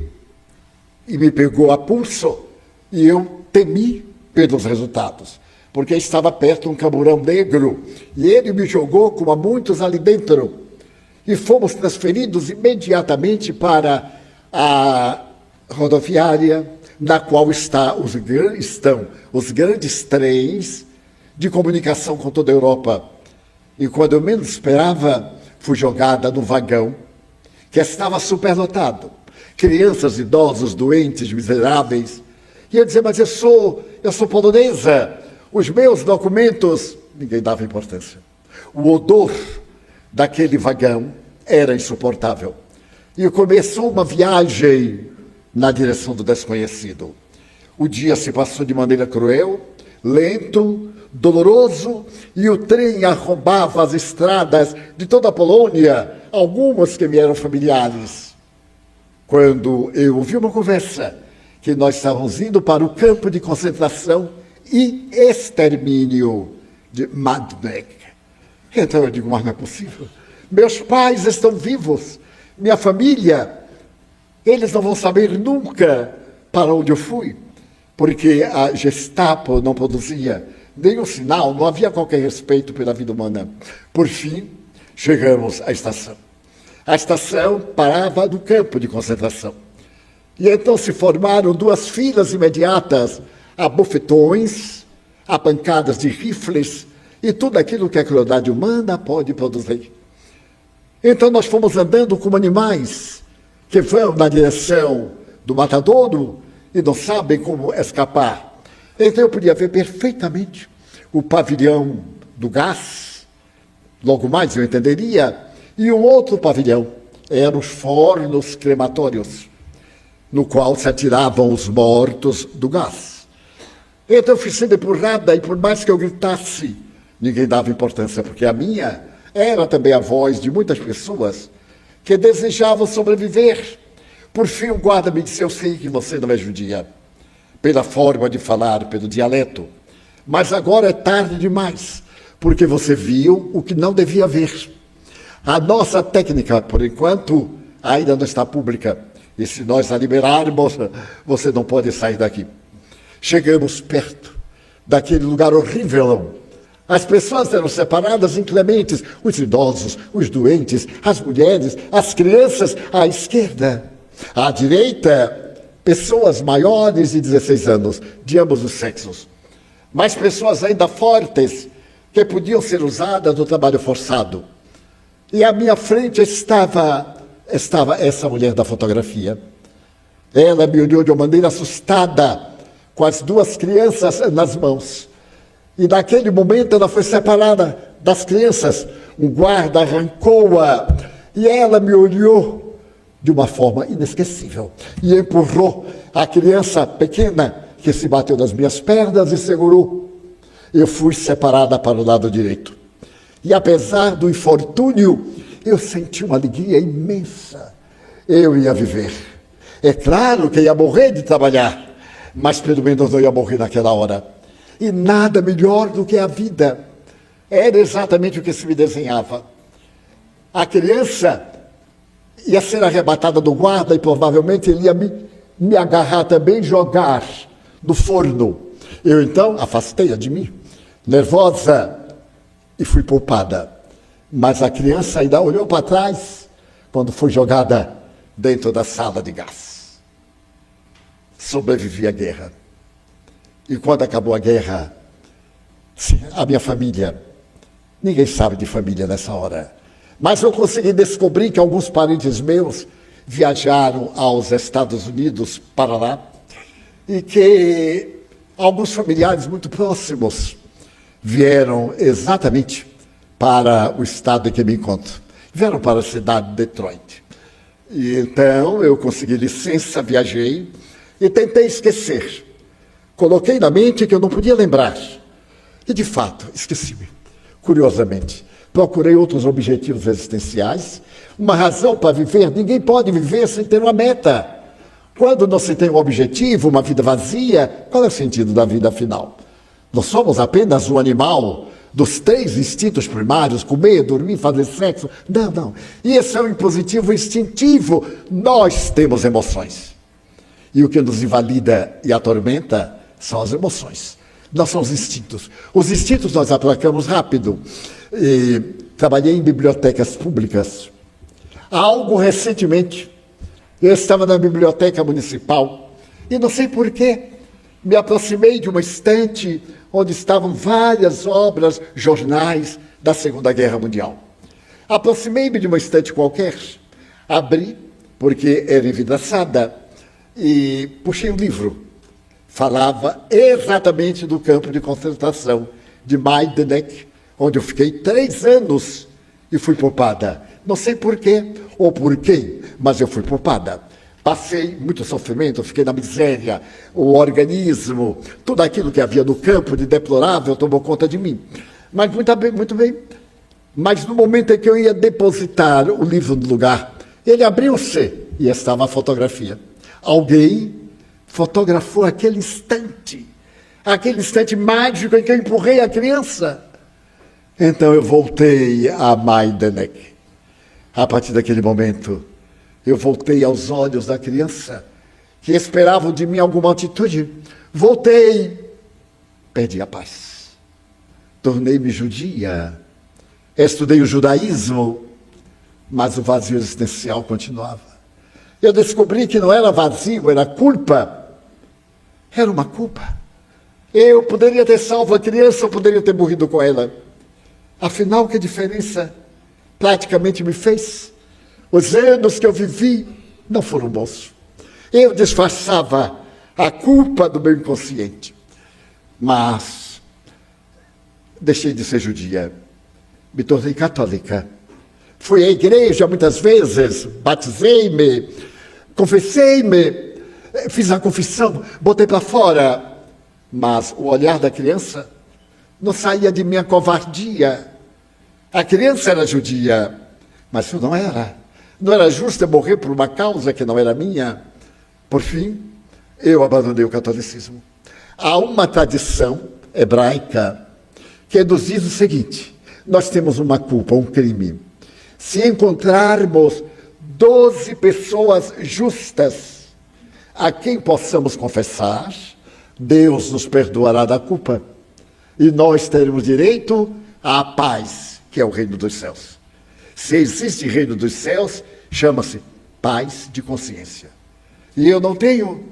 E me pegou a pulso e eu temi pelos resultados, porque estava perto um camburão negro e ele me jogou como a muitos ali dentro. E fomos transferidos imediatamente para a rodoviária, na qual estão os grandes trens de comunicação com toda a Europa. E quando eu menos esperava, fui jogada no vagão, que estava superlotado. Crianças, idosos, doentes, miseráveis. E eu dizia, mas eu sou polonesa. Os meus documentos... Ninguém dava importância. O odor daquele vagão era insuportável. E começou uma viagem na direção do desconhecido. O dia se passou de maneira cruel, lento, doloroso, e o trem arrombava as estradas de toda a Polônia, algumas que me eram familiares. Quando eu ouvi uma conversa que nós estávamos indo para o campo de concentração e extermínio de Madnek. Então eu digo, mas não é possível. Meus pais estão vivos, minha família, eles não vão saber nunca para onde eu fui, porque a Gestapo não produzia nenhum sinal, não havia qualquer respeito pela vida humana. Por fim, chegamos à estação. A estação parava no campo de concentração. E então se formaram duas filas imediatas, a bofetões, a pancadas de rifles e tudo aquilo que a crueldade humana pode produzir. Então nós fomos andando como animais que vão na direção do matadouro e não sabem como escapar. Então eu podia ver perfeitamente o pavilhão do gás, logo mais eu entenderia, e um outro pavilhão, eram os fornos crematórios, no qual se atiravam os mortos do gás. Então eu fui sendo empurrada, e por mais que eu gritasse, ninguém dava importância, porque a minha era também a voz de muitas pessoas que desejavam sobreviver. Por fim, o guarda me disse, eu sei que você não é judia, pela forma de falar, pelo dialeto, mas agora é tarde demais, porque você viu o que não devia ver. A nossa técnica, por enquanto, ainda não está pública, e se nós a liberarmos, você não pode sair daqui. Chegamos perto daquele lugar horrível. As pessoas eram separadas inclementes, os idosos, os doentes, as mulheres, as crianças à esquerda. À direita, pessoas maiores de 16 anos, de ambos os sexos. Mas pessoas ainda fortes, que podiam ser usadas no trabalho forçado. E à minha frente estava essa mulher da fotografia. Ela me olhou de uma maneira assustada, com as duas crianças nas mãos. E naquele momento ela foi separada das crianças. Um guarda arrancou-a e ela me olhou de uma forma inesquecível e empurrou a criança pequena que se bateu nas minhas pernas e segurou. Eu fui separada para o lado direito. E apesar do infortúnio, eu senti uma alegria imensa. Eu ia viver. É claro que ia morrer de trabalhar, mas pelo menos não ia morrer naquela hora. E nada melhor do que a vida. Era exatamente o que se me desenhava. A criança ia ser arrebatada do guarda e provavelmente ele ia me agarrar também e jogar no forno. Eu então afastei-a de mim, nervosa, e fui poupada. Mas a criança ainda olhou para trás quando foi jogada dentro da sala de gás. Sobrevivi à guerra. E quando acabou a guerra, a minha família, ninguém sabe de família nessa hora, mas eu consegui descobrir que alguns parentes meus viajaram aos Estados Unidos para lá e que alguns familiares muito próximos vieram exatamente para o estado em que me encontro. Vieram para a cidade de Detroit. E então eu consegui licença, viajei e tentei esquecer. Coloquei na mente que eu não podia lembrar. E, de fato, esqueci-me. Curiosamente, procurei outros objetivos existenciais, uma razão para viver. Ninguém pode viver sem ter uma meta. Quando não se tem um objetivo, uma vida vazia, qual é o sentido da vida afinal? Nós somos apenas um animal dos 3 instintos primários, comer, dormir, fazer sexo. Não, não. E esse é um impositivo instintivo. Nós temos emoções. E o que nos invalida e atormenta são as emoções. Não são os instintos. Os instintos nós aplacamos rápido. E trabalhei em bibliotecas públicas. Há algo recentemente, eu estava na biblioteca municipal e não sei porquê, me aproximei de uma estante onde estavam várias obras, jornais da Segunda Guerra Mundial. Aproximei-me de uma estante qualquer, abri, porque era envidraçada, e puxei um livro. Falava exatamente do campo de concentração de Majdanek, onde eu fiquei 3 anos e fui poupada. Não sei porquê ou por quem, mas eu fui poupada. Passei muito sofrimento, fiquei na miséria, o organismo, tudo aquilo que havia no campo de deplorável tomou conta de mim. Mas muito bem. Mas no momento em que eu ia depositar o livro no lugar, ele abriu-se e estava a fotografia. Alguém fotografou aquele instante mágico em que eu empurrei a criança. Então eu voltei a Majdanek. A partir daquele momento, eu voltei aos olhos da criança, que esperavam de mim alguma atitude. Voltei, perdi a paz. Tornei-me judia, estudei o judaísmo, mas o vazio existencial continuava. Eu descobri que não era vazio, era culpa. Era uma culpa. Eu poderia ter salvo a criança, eu poderia ter morrido com ela. Afinal, que diferença praticamente me fez? Os anos que eu vivi não foram bons. Eu disfarçava a culpa do meu inconsciente. Mas deixei de ser judia. Me tornei católica. Fui à igreja muitas vezes, batizei-me, confessei-me, fiz a confissão, botei para fora. Mas o olhar da criança não saía de minha covardia. A criança era judia, mas eu não era. Não era justo eu morrer por uma causa que não era minha. Por fim, eu abandonei o catolicismo. Há uma tradição hebraica que nos diz o seguinte: nós temos uma culpa, um crime. Se encontrarmos 12 pessoas justas a quem possamos confessar, Deus nos perdoará da culpa e nós teremos direito à paz, que é o reino dos céus. Se existe reino dos céus, chama-se paz de consciência. E eu não tenho,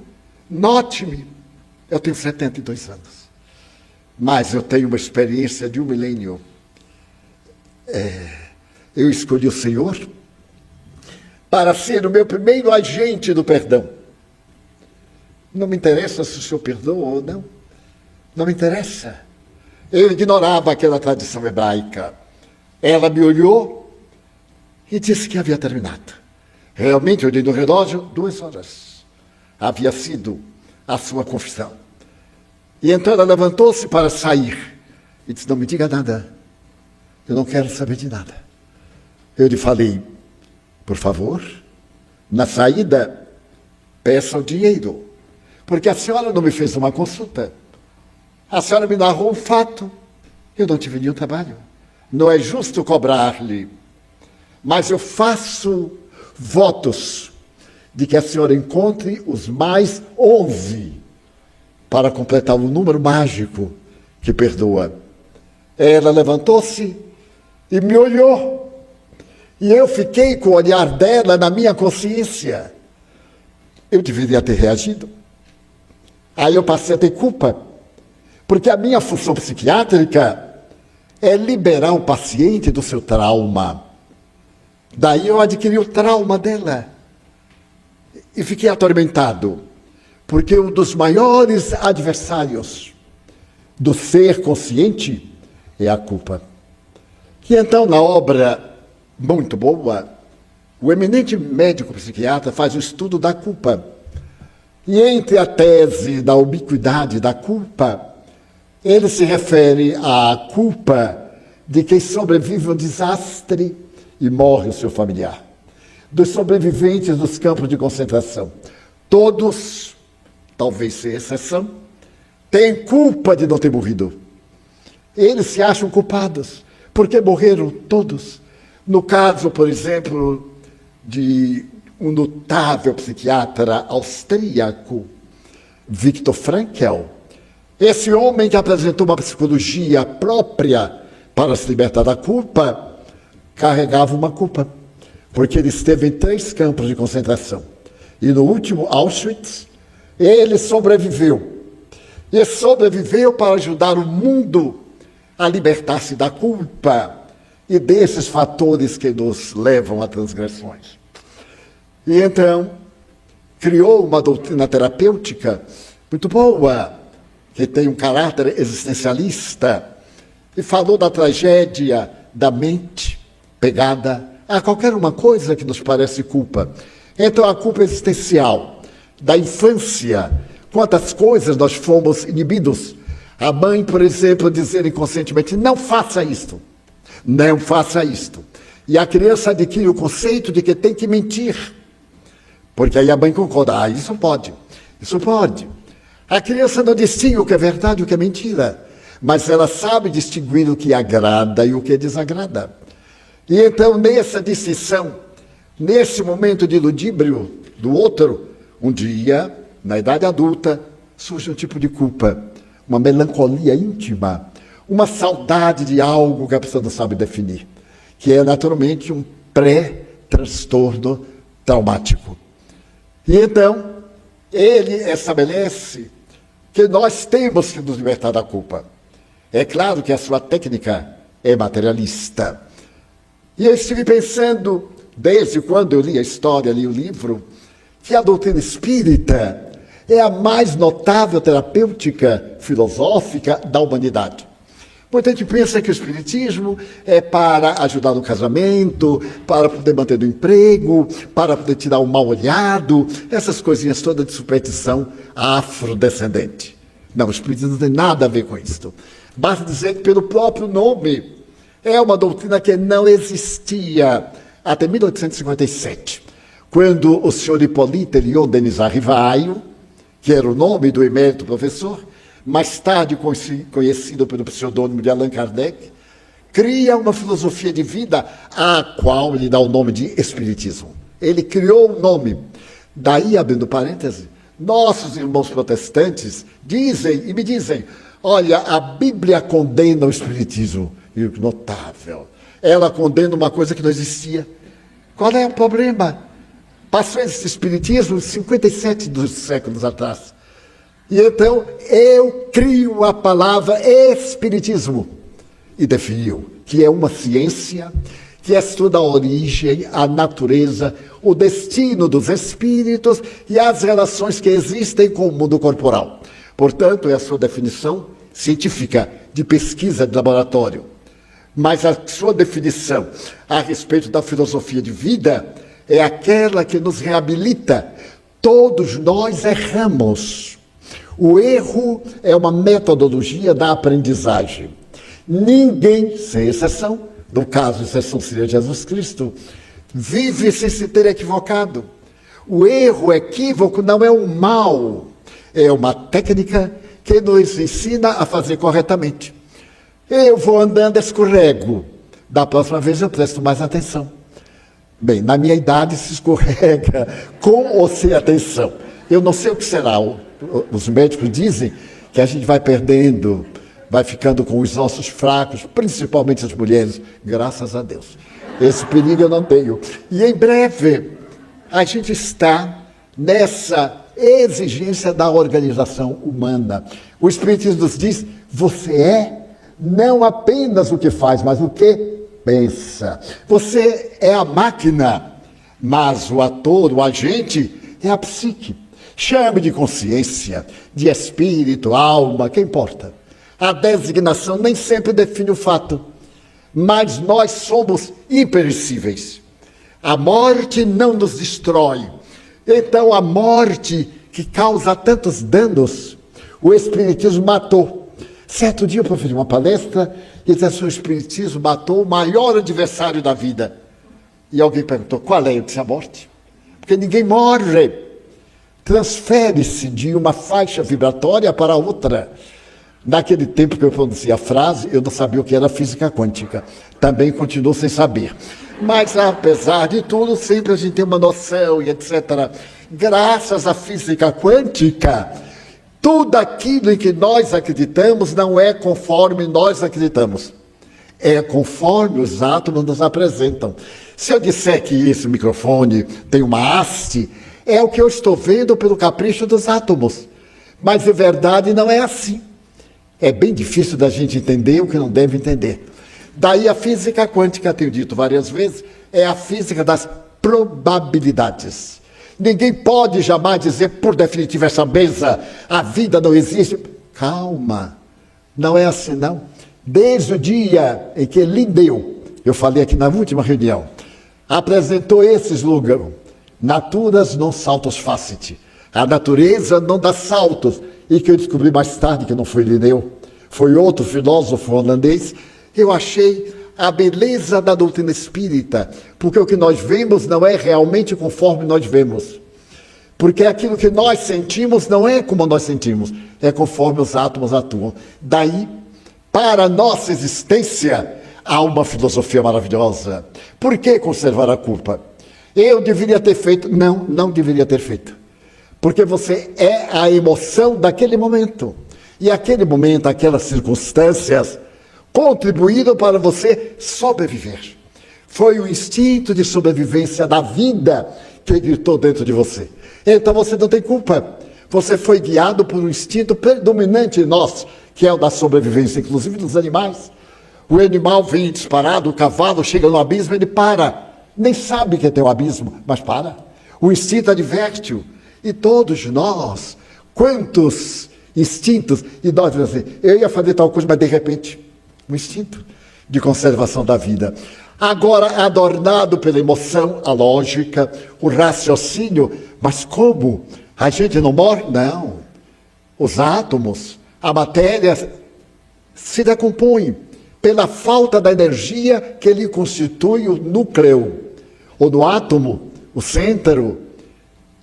note-me, eu tenho 72 anos, mas eu tenho uma experiência de 1 milênio. Eu escolhi o Senhor para ser o meu primeiro agente do perdão. Não me interessa se o Senhor perdoa ou não. Não me interessa. Eu ignorava aquela tradição hebraica. Ela me olhou e disse que havia terminado. Realmente, eu olhei no relógio, 2 horas. Havia sido a sua confissão. E então ela levantou-se para sair. E disse: não me diga nada. Eu não quero saber de nada. Eu lhe falei: por favor, na saída, peça o dinheiro. Porque a senhora não me fez uma consulta. A senhora me narrou um fato. Eu não tive nenhum trabalho. Não é justo cobrar-lhe. Mas eu faço votos de que a senhora encontre os mais 11 para completar o número mágico que perdoa. Ela levantou-se e me olhou. E eu fiquei com o olhar dela na minha consciência. Eu deveria ter reagido. Aí eu passei a ter culpa, porque a minha função psiquiátrica é liberar o paciente do seu trauma. Daí eu adquiri o trauma dela e fiquei atormentado, porque um dos maiores adversários do ser consciente é a culpa. E então, na obra muito boa, o eminente médico psiquiatra faz o estudo da culpa. E entre a tese da ubiquidade da culpa, ele se refere à culpa de quem sobrevive a um desastre e morre o seu familiar. Dos sobreviventes dos campos de concentração. Todos, talvez sem exceção, têm culpa de não ter morrido. Eles se acham culpados, porque morreram todos. No caso, por exemplo, de um notável psiquiatra austríaco, Viktor Frankl, esse homem que apresentou uma psicologia própria para se libertar da culpa, carregava uma culpa, porque ele esteve em 3 campos de concentração. E no último, Auschwitz, ele sobreviveu. E sobreviveu para ajudar o mundo a libertar-se da culpa e desses fatores que nos levam a transgressões. E então, criou uma doutrina terapêutica muito boa, que tem um caráter existencialista, e falou da tragédia da mente pegada a qualquer uma coisa que nos parece culpa. Então, a culpa existencial da infância, quantas coisas nós fomos inibidos. A mãe, por exemplo, dizer inconscientemente, não faça isto, não faça isto. E a criança adquire o conceito de que tem que mentir, porque aí a mãe concorda, isso pode, isso pode. A criança não distingue o que é verdade e o que é mentira, mas ela sabe distinguir o que agrada e o que desagrada. E então, nessa distinção, nesse momento de ludíbrio do outro, um dia, na idade adulta, surge um tipo de culpa, uma melancolia íntima, uma saudade de algo que a pessoa não sabe definir, que é naturalmente um pré-transtorno traumático. E então, ele estabelece que nós temos que nos libertar da culpa. É claro que a sua técnica é materialista. E eu estive pensando, desde quando eu li a história, li o livro, que a doutrina espírita é a mais notável terapêutica filosófica da humanidade. Muita gente pensa que o espiritismo é para ajudar no casamento, para poder manter o emprego, para poder tirar um mal olhado, essas coisinhas todas de superstição afrodescendente. Não, o espiritismo não tem nada a ver com isso. Basta dizer que pelo próprio nome é uma doutrina que não existia até 1857, quando o senhor Hippolyte Léon Denis Rivaio, que era o nome do emérito professor, mais tarde conhecido pelo pseudônimo de Allan Kardec, cria uma filosofia de vida à qual ele dá o nome de Espiritismo. Ele criou o nome. Daí, abrindo parêntese, nossos irmãos protestantes dizem e me dizem, olha, a Bíblia condena o Espiritismo. E notável. Ela condena uma coisa que não existia. Qual é o problema? Passou esse Espiritismo 57 séculos atrás. E então, eu crio a palavra Espiritismo. E definiu que é uma ciência que estuda a origem, a natureza, o destino dos espíritos e as relações que existem com o mundo corporal. Portanto, é a sua definição científica de pesquisa de laboratório. Mas a sua definição a respeito da filosofia de vida é aquela que nos reabilita. Todos nós erramos. O erro é uma metodologia da aprendizagem. Ninguém, sem exceção, no caso, a exceção seria Jesus Cristo, vive sem se ter equivocado. O erro, o equívoco, não é um mal, é uma técnica que nos ensina a fazer corretamente. Eu vou andando, escorrego. Da próxima vez eu presto mais atenção. Bem, na minha idade se escorrega com ou sem atenção. Eu não sei o que será. Os médicos dizem que a gente vai perdendo, vai ficando com os ossos fracos, principalmente as mulheres. Graças a Deus. Esse perigo eu não tenho. E em breve a gente está nessa exigência da organização humana. O Espiritismo nos diz, você é não apenas o que faz, mas o que pensa. Você é a máquina, mas o ator, o agente, é a psique. Chame de consciência, de espírito, alma, que importa. A designação nem sempre define o fato, mas nós somos imperecíveis. A morte não nos destrói. Então, a morte que causa tantos danos, o Espiritismo matou. Certo dia eu proferi uma palestra e disse assim, o Espiritismo matou o maior adversário da vida. E alguém perguntou, qual é? Eu disse, a morte. Porque ninguém morre. Transfere-se de uma faixa vibratória para outra. Naquele tempo que eu pronunciei a frase, eu não sabia o que era física quântica. Também continuo sem saber. Mas, apesar de tudo, sempre a gente tem uma noção e etc. Graças à física quântica, tudo aquilo em que nós acreditamos não é conforme nós acreditamos. É conforme os átomos nos apresentam. Se eu disser que esse microfone tem uma haste, é o que eu estou vendo pelo capricho dos átomos. Mas, de verdade, não é assim. É bem difícil da gente entender o que não deve entender. Daí a física quântica, tenho dito várias vezes, é a física das probabilidades. Ninguém pode jamais dizer, por definitivo, essa mesa, a vida não existe. Calma, não é assim não. Desde o dia em que Linneu, eu falei aqui na última reunião, apresentou esse slogan, Naturas non saltus facit, a natureza não dá saltos, e que eu descobri mais tarde que não foi Linneu, foi outro filósofo holandês. Eu achei a beleza da doutrina espírita, porque o que nós vemos não é realmente conforme nós vemos. Porque aquilo que nós sentimos não é como nós sentimos, é conforme os átomos atuam. Daí, para a nossa existência, há uma filosofia maravilhosa. Por que conservar a culpa? Eu deveria ter feito. Não, não deveria ter feito. Porque você é a emoção daquele momento. E aquele momento, aquelas circunstâncias, contribuíram para você sobreviver. Foi o instinto de sobrevivência da vida que gritou dentro de você. Então você não tem culpa. Você foi guiado por um instinto predominante em nós, que é o da sobrevivência, inclusive dos animais. O animal vem disparado, o cavalo chega no abismo, ele para. Nem sabe que tem um abismo, mas para. O instinto adverte-o. E todos nós, quantos instintos, e nós dizemos assim, eu ia fazer tal coisa, mas de repente, um instinto de conservação da vida. Agora, adornado pela emoção, a lógica, o raciocínio, mas como? A gente não morre? Não. Os átomos, a matéria se decompõe pela falta da energia que lhe constitui o núcleo, ou no átomo, o centro,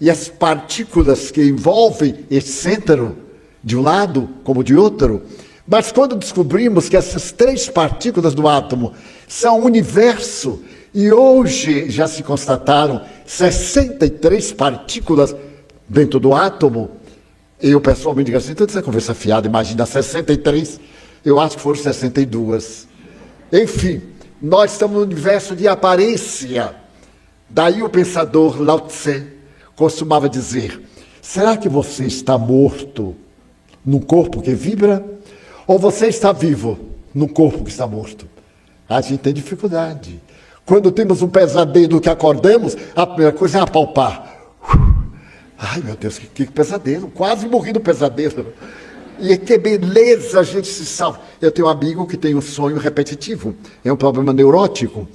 e as partículas que envolvem esse centro, de um lado como de outro. Mas quando descobrimos que essas 3 partículas do átomo são o universo, e hoje já se constataram 63 partículas dentro do átomo, eu pessoalmente digo assim, toda essa conversa fiada, imagina 63, eu acho que foram 62. Enfim, nós estamos no universo de aparência. Daí o pensador Lao Tse costumava dizer, será que você está morto num corpo que vibra? Ou você está vivo num corpo que está morto? A gente tem dificuldade. Quando temos um pesadelo que acordamos, a primeira coisa é apalpar. Ai, meu Deus, que pesadelo. Quase morri no pesadelo. E que beleza a gente se salva. Eu tenho um amigo que tem um sonho repetitivo. É um problema neurótico.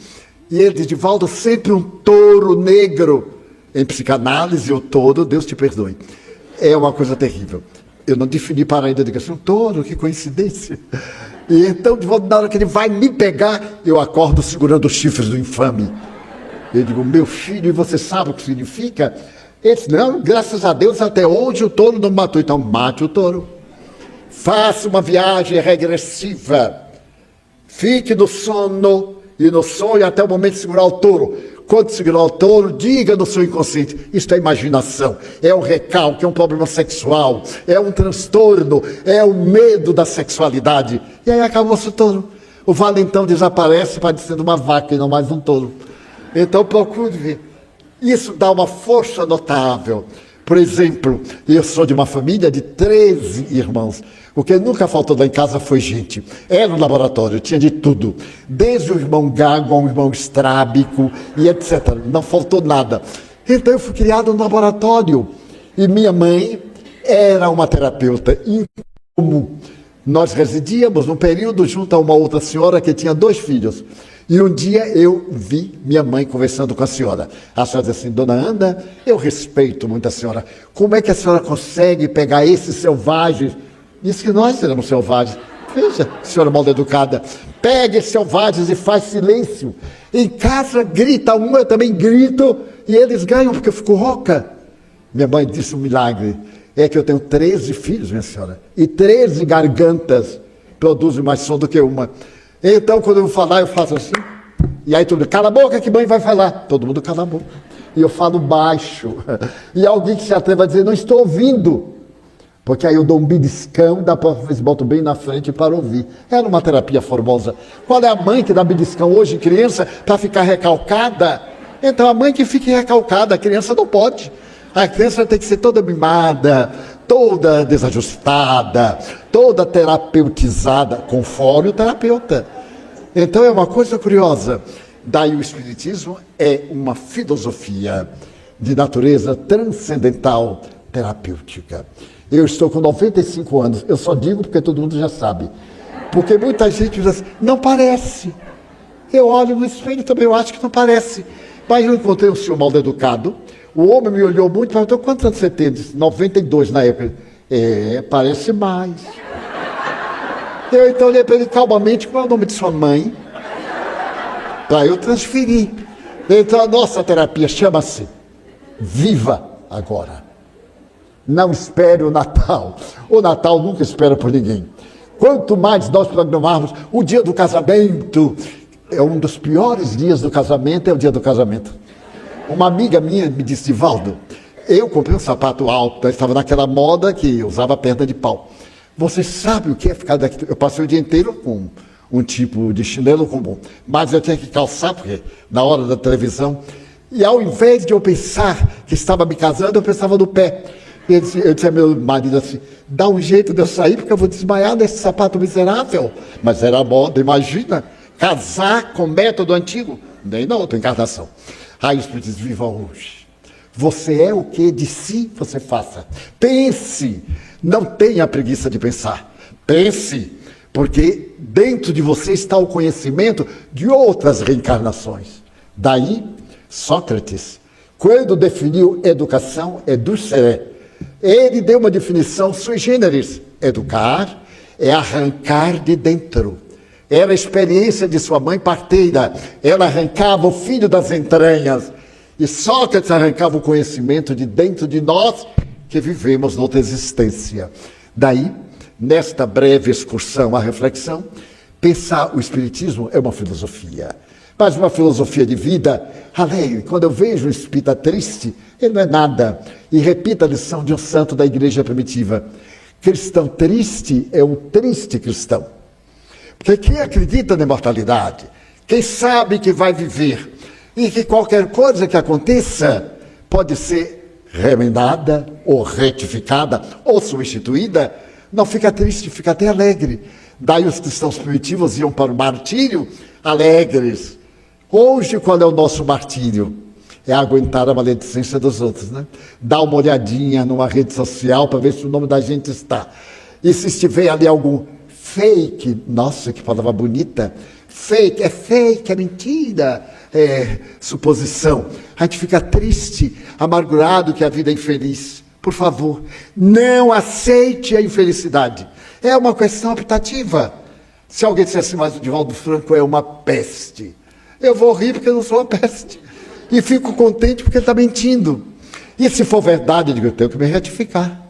E ele diz, Divaldo, sempre um touro negro. Em psicanálise, o touro, Deus te perdoe. É uma coisa terrível. Eu não defini para ainda, eu digo assim, um touro, que coincidência. E então, na hora que ele vai me pegar, eu acordo segurando os chifres do infame. Eu digo, meu filho, e você sabe o que significa? Ele disse, não, graças a Deus, até hoje o touro não matou. Então, mate o touro. Faça uma viagem regressiva. Fique no sono e no sonho até o momento de segurar o touro. Quando segurar o touro, diga no seu inconsciente, isto é imaginação, é um recalque, é um problema sexual, é um transtorno, é o medo da sexualidade. E aí acabou-se o touro. O valentão desaparece, parecendo uma vaca e não mais um touro. Então procure ver. Isso dá uma força notável. Por exemplo, eu sou de uma família de 13 irmãos. O que nunca faltou lá em casa foi gente. Era um laboratório, tinha de tudo. Desde o irmão gago ao irmão estrábico e etc. Não faltou nada. Então eu fui criado no laboratório. E minha mãe era uma terapeuta incomum. Nós residíamos num período junto a uma outra senhora que tinha 2 filhos. E um dia eu vi minha mãe conversando com a senhora. A senhora disse assim, dona Ana, eu respeito muito a senhora. Como é que a senhora consegue pegar esses selvagens? Disse que nós seremos selvagens. Veja, senhora mal educada. Pegue esses selvagens e faz silêncio. Em casa grita um, eu também grito. E eles ganham porque eu fico rouca. Minha mãe disse um milagre. É que eu tenho 13 filhos, minha senhora. E 13 gargantas produzem mais som do que uma. Então, quando eu vou falar, eu faço assim. E aí todo mundo, cala a boca que mãe vai falar. Todo mundo cala a boca. E eu falo baixo. E alguém que se atreva a dizer, não estou ouvindo. Porque aí eu dou um beliscão, boto bem na frente para ouvir. Era uma terapia formosa. Qual é a mãe que dá beliscão hoje, criança, para ficar recalcada? Então a mãe que fique recalcada, a criança não pode. A criança tem que ser toda mimada, toda desajustada, toda terapeutizada, conforme o terapeuta. Então é uma coisa curiosa. Daí o Espiritismo é uma filosofia de natureza transcendental terapêutica. Eu estou com 95 anos, eu só digo porque todo mundo já sabe. Porque muita gente diz assim, não parece. Eu olho no espelho também, eu acho que não parece. Mas eu encontrei um senhor mal educado, o homem me olhou muito e perguntou, quantos anos você tem? Disse, 92 na época. Parece mais. Eu então olhei para ele calmamente, qual é o nome de sua mãe? Para eu transferir. Então a nossa terapia chama-se Viva Agora. Não espere o Natal. O Natal nunca espera por ninguém. Quanto mais nós programarmos o dia do casamento, é um dos piores dias do casamento, é o dia do casamento. Uma amiga minha me disse, Divaldo, eu comprei um sapato alto, estava naquela moda que usava perna de pau. Você sabe o que é ficar daqui? Eu passei o dia inteiro com um tipo de chinelo comum, mas eu tinha que calçar, porque na hora da televisão, e ao invés de eu pensar que estava me casando, eu pensava no pé. Eu disse a meu marido assim, dá um jeito de eu sair, porque eu vou desmaiar nesse sapato miserável. Mas era moda, imagina, casar com método antigo, nem na outra encarnação. Aí o Espírito diz, viva hoje. Você é o que de si você faça. Pense, não tenha preguiça de pensar. Pense, porque dentro de você está o conhecimento de outras reencarnações. Daí, Sócrates, quando definiu educação, eduscere, ele deu uma definição sui generis. Educar é arrancar de dentro. Era a experiência de sua mãe parteira. Ela arrancava o filho das entranhas. E Sócrates arrancava o conhecimento de dentro de nós que vivemos noutra existência. Daí, nesta breve excursão à reflexão, pensar o Espiritismo é uma filosofia. Mas uma filosofia de vida alegre. Quando eu vejo um espírita triste, ele não é nada. E repita a lição de um santo da igreja primitiva. Cristão triste é um triste cristão. Porque quem acredita na imortalidade, quem sabe que vai viver, e que qualquer coisa que aconteça pode ser remendada, ou retificada, ou substituída, não fica triste, fica até alegre. Daí os cristãos primitivos iam para o martírio alegres. Hoje, qual é o nosso martírio? É aguentar a maledicência dos outros, né? Dá uma olhadinha numa rede social para ver se o nome da gente está. E se estiver ali algum fake, nossa, que palavra bonita, fake, é mentira, é suposição. A gente fica triste, amargurado que a vida é infeliz. Por favor, não aceite a infelicidade. É uma questão optativa. Se alguém dissesse, mas o Divaldo Franco é uma peste, eu vou rir porque eu não sou uma peste. E fico contente porque ele está mentindo. E se for verdade, eu digo, eu tenho que me retificar.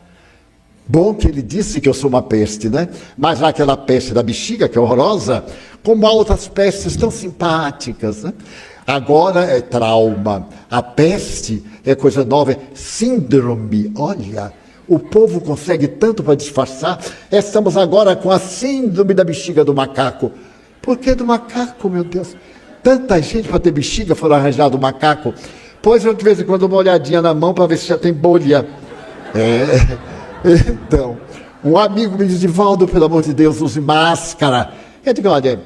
Bom que ele disse que eu sou uma peste, né? Mas há aquela peste da bexiga, que é horrorosa, como há outras pestes tão simpáticas, né? Agora é trauma. A peste é coisa nova, é síndrome. Olha, o povo consegue tanto para disfarçar. Estamos agora com a síndrome da bexiga do macaco. Por que do macaco, meu Deus? Tanta gente para ter bexiga foi arranjar do macaco. Pois eu de vez em quando dou uma olhadinha na mão para ver se já tem bolha. Então, um amigo me diz, Divaldo, pelo amor de Deus, use máscara. Eu digo, olha,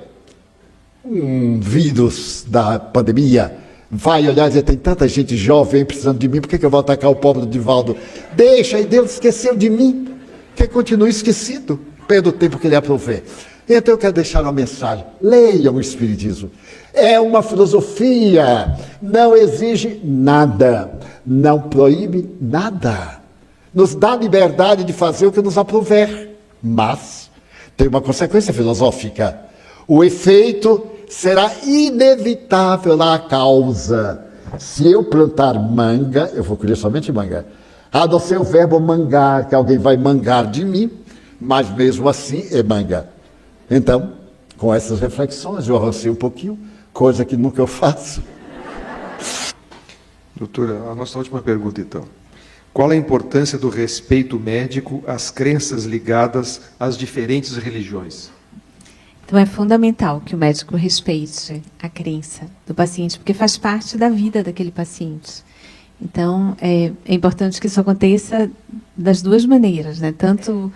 um vírus da pandemia vai olhar e dizer, tem tanta gente jovem precisando de mim, por que eu vou atacar o pobre do Divaldo? Deixa, e Deus esqueceu de mim, que continue esquecido, pelo tempo que ele aprovei. Então eu quero deixar uma mensagem, leiam o Espiritismo. É uma filosofia, não exige nada, não proíbe nada. Nos dá liberdade de fazer o que nos aprouver, mas tem uma consequência filosófica. O efeito será inevitável à causa. Se eu plantar manga, eu vou colher somente manga. A não ser o verbo mangar, que alguém vai mangar de mim, mas mesmo assim é manga. Então, com essas reflexões, eu avancei um pouquinho, coisa que nunca eu faço. Doutora, a nossa última pergunta, então. Qual a importância do respeito médico às crenças ligadas às diferentes religiões? Então, é fundamental que o médico respeite a crença do paciente, porque faz parte da vida daquele paciente. Então, é importante que isso aconteça das duas maneiras, né? Tanto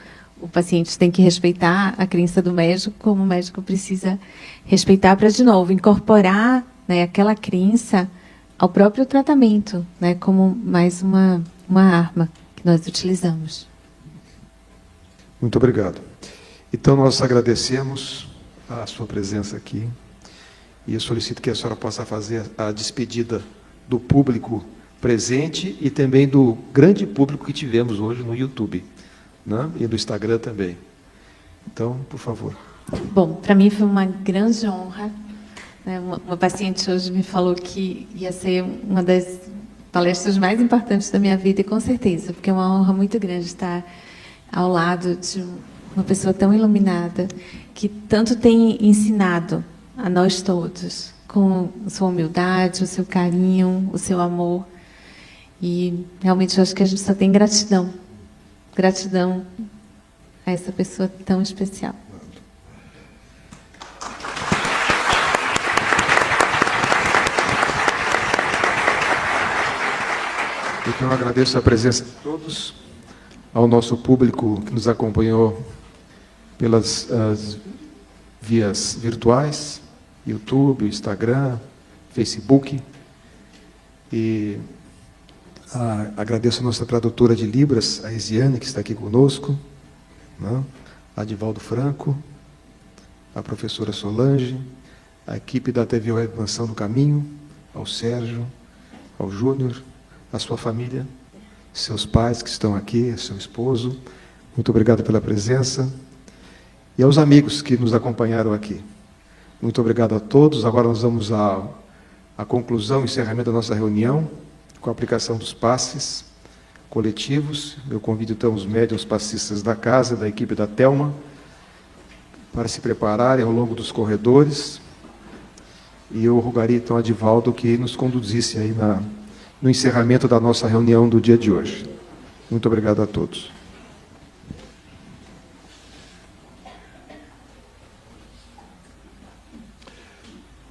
o paciente tem que respeitar a crença do médico, como o médico precisa respeitar para, de novo, incorporar, né, aquela crença ao próprio tratamento, né, como mais uma arma que nós utilizamos. Muito obrigado. Então, nós agradecemos a sua presença aqui e eu solicito que a senhora possa fazer a despedida do público presente e também do grande público que tivemos hoje no YouTube, né? E no Instagram também. Então, por favor. Bom, para mim foi uma grande honra, né? Uma paciente hoje me falou que ia ser uma das palestras mais importantes da minha vida, e com certeza, porque é uma honra muito grande estar ao lado de uma pessoa tão iluminada, que tanto tem ensinado a nós todos, com a sua humildade, o seu carinho, o seu amor. E realmente eu acho que a gente só tem gratidão. Gratidão a essa pessoa tão especial. Então, eu agradeço a presença de todos, ao nosso público que nos acompanhou pelas vias virtuais, YouTube, Instagram, Facebook. E agradeço a nossa tradutora de Libras, a Isiane, que está aqui conosco, né? A Divaldo Franco, a professora Solange, a equipe da TV Web Mansão do Caminho, ao Sérgio, ao Júnior, a sua família, seus pais que estão aqui, seu esposo. Muito obrigado pela presença. E aos amigos que nos acompanharam aqui. Muito obrigado a todos. Agora nós vamos à conclusão e encerramento da nossa reunião, com a aplicação dos passes coletivos. Eu convido então os médiuns passistas da casa, da equipe da Telma, para se prepararem ao longo dos corredores. E eu rogaria então a Divaldo que nos conduzisse aí no encerramento da nossa reunião do dia de hoje. Muito obrigado a todos.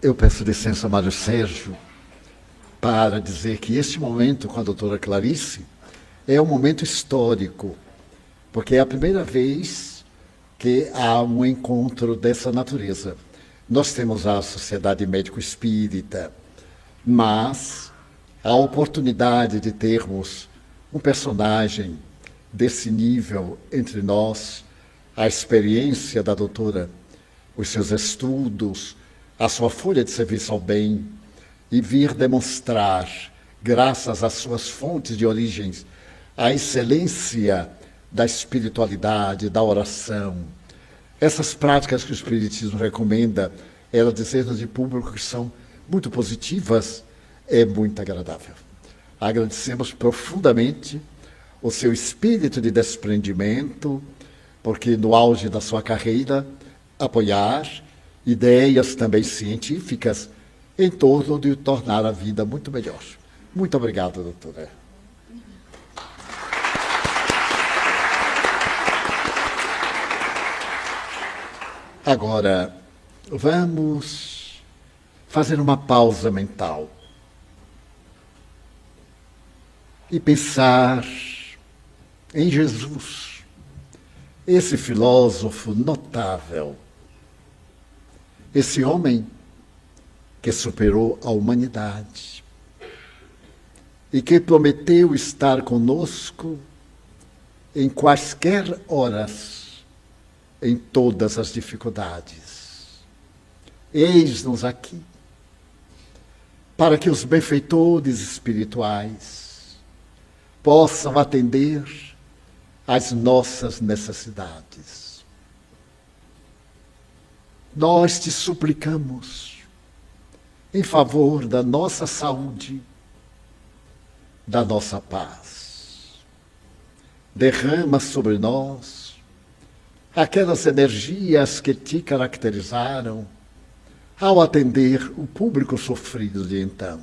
Eu peço licença, Mário Sérgio, para dizer que este momento com a doutora Clarice é um momento histórico, porque é a primeira vez que há um encontro dessa natureza. Nós temos a Sociedade Médico Espírita, mas a oportunidade de termos um personagem desse nível entre nós, a experiência da doutora, os seus estudos, a sua folha de serviço ao bem, e vir demonstrar, graças às suas fontes de origens, a excelência da espiritualidade, da oração. Essas práticas que o Espiritismo recomenda, ela dizer-nos de público que são muito positivas, é muito agradável. Agradecemos profundamente o seu espírito de desprendimento, porque no auge da sua carreira, apoiar ideias também científicas em torno de tornar a vida muito melhor. Muito obrigado, doutora. Agora, vamos fazer uma pausa mental e pensar em Jesus, esse filósofo notável, esse homem que superou a humanidade e que prometeu estar conosco em quaisquer horas, em todas as dificuldades. Eis-nos aqui, para que os benfeitores espirituais possam atender às nossas necessidades. Nós te suplicamos em favor da nossa saúde, da nossa paz. Derrama sobre nós aquelas energias que te caracterizaram ao atender o público sofrido de então.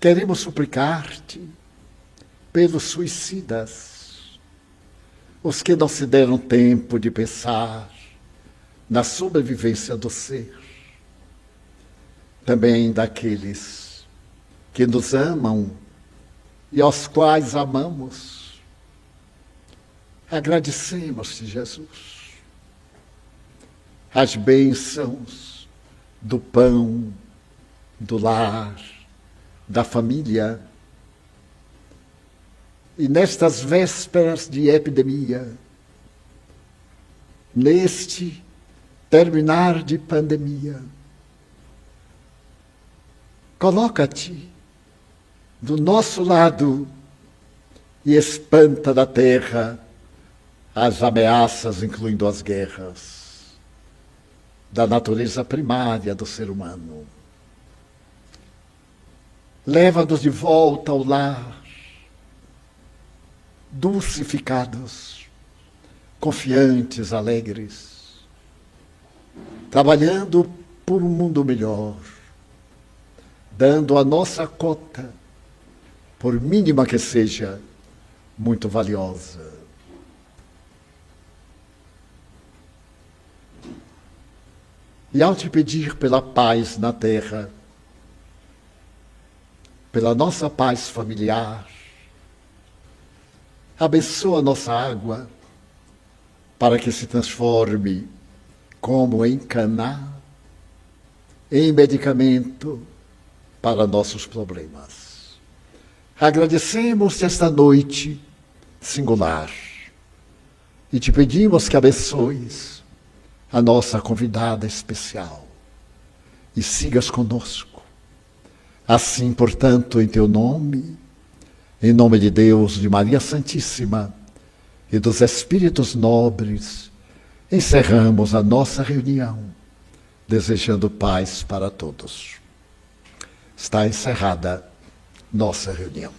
Queremos suplicar-te pelos suicidas, os que não se deram tempo de pensar na sobrevivência do ser, também daqueles que nos amam e aos quais amamos, Agradecemos-te, Jesus, as bênçãos do pão, do lar, da família. E nestas vésperas de epidemia, neste terminar de pandemia, coloca-te do nosso lado e espanta da terra as ameaças, incluindo as guerras, da natureza primária do ser humano. Leva-nos de volta ao lar, dulcificados, confiantes, alegres, trabalhando por um mundo melhor, dando a nossa cota, por mínima que seja, muito valiosa. E ao te pedir pela paz na terra, pela nossa paz familiar, abençoa a nossa água para que se transforme, como em Caná, em medicamento para nossos problemas. Agradecemos esta noite singular e te pedimos que abençoes a nossa convidada especial e sigas conosco. Assim, portanto, em teu nome, em nome de Deus, de Maria Santíssima e dos Espíritos nobres, encerramos a nossa reunião, desejando paz para todos. Está encerrada nossa reunião.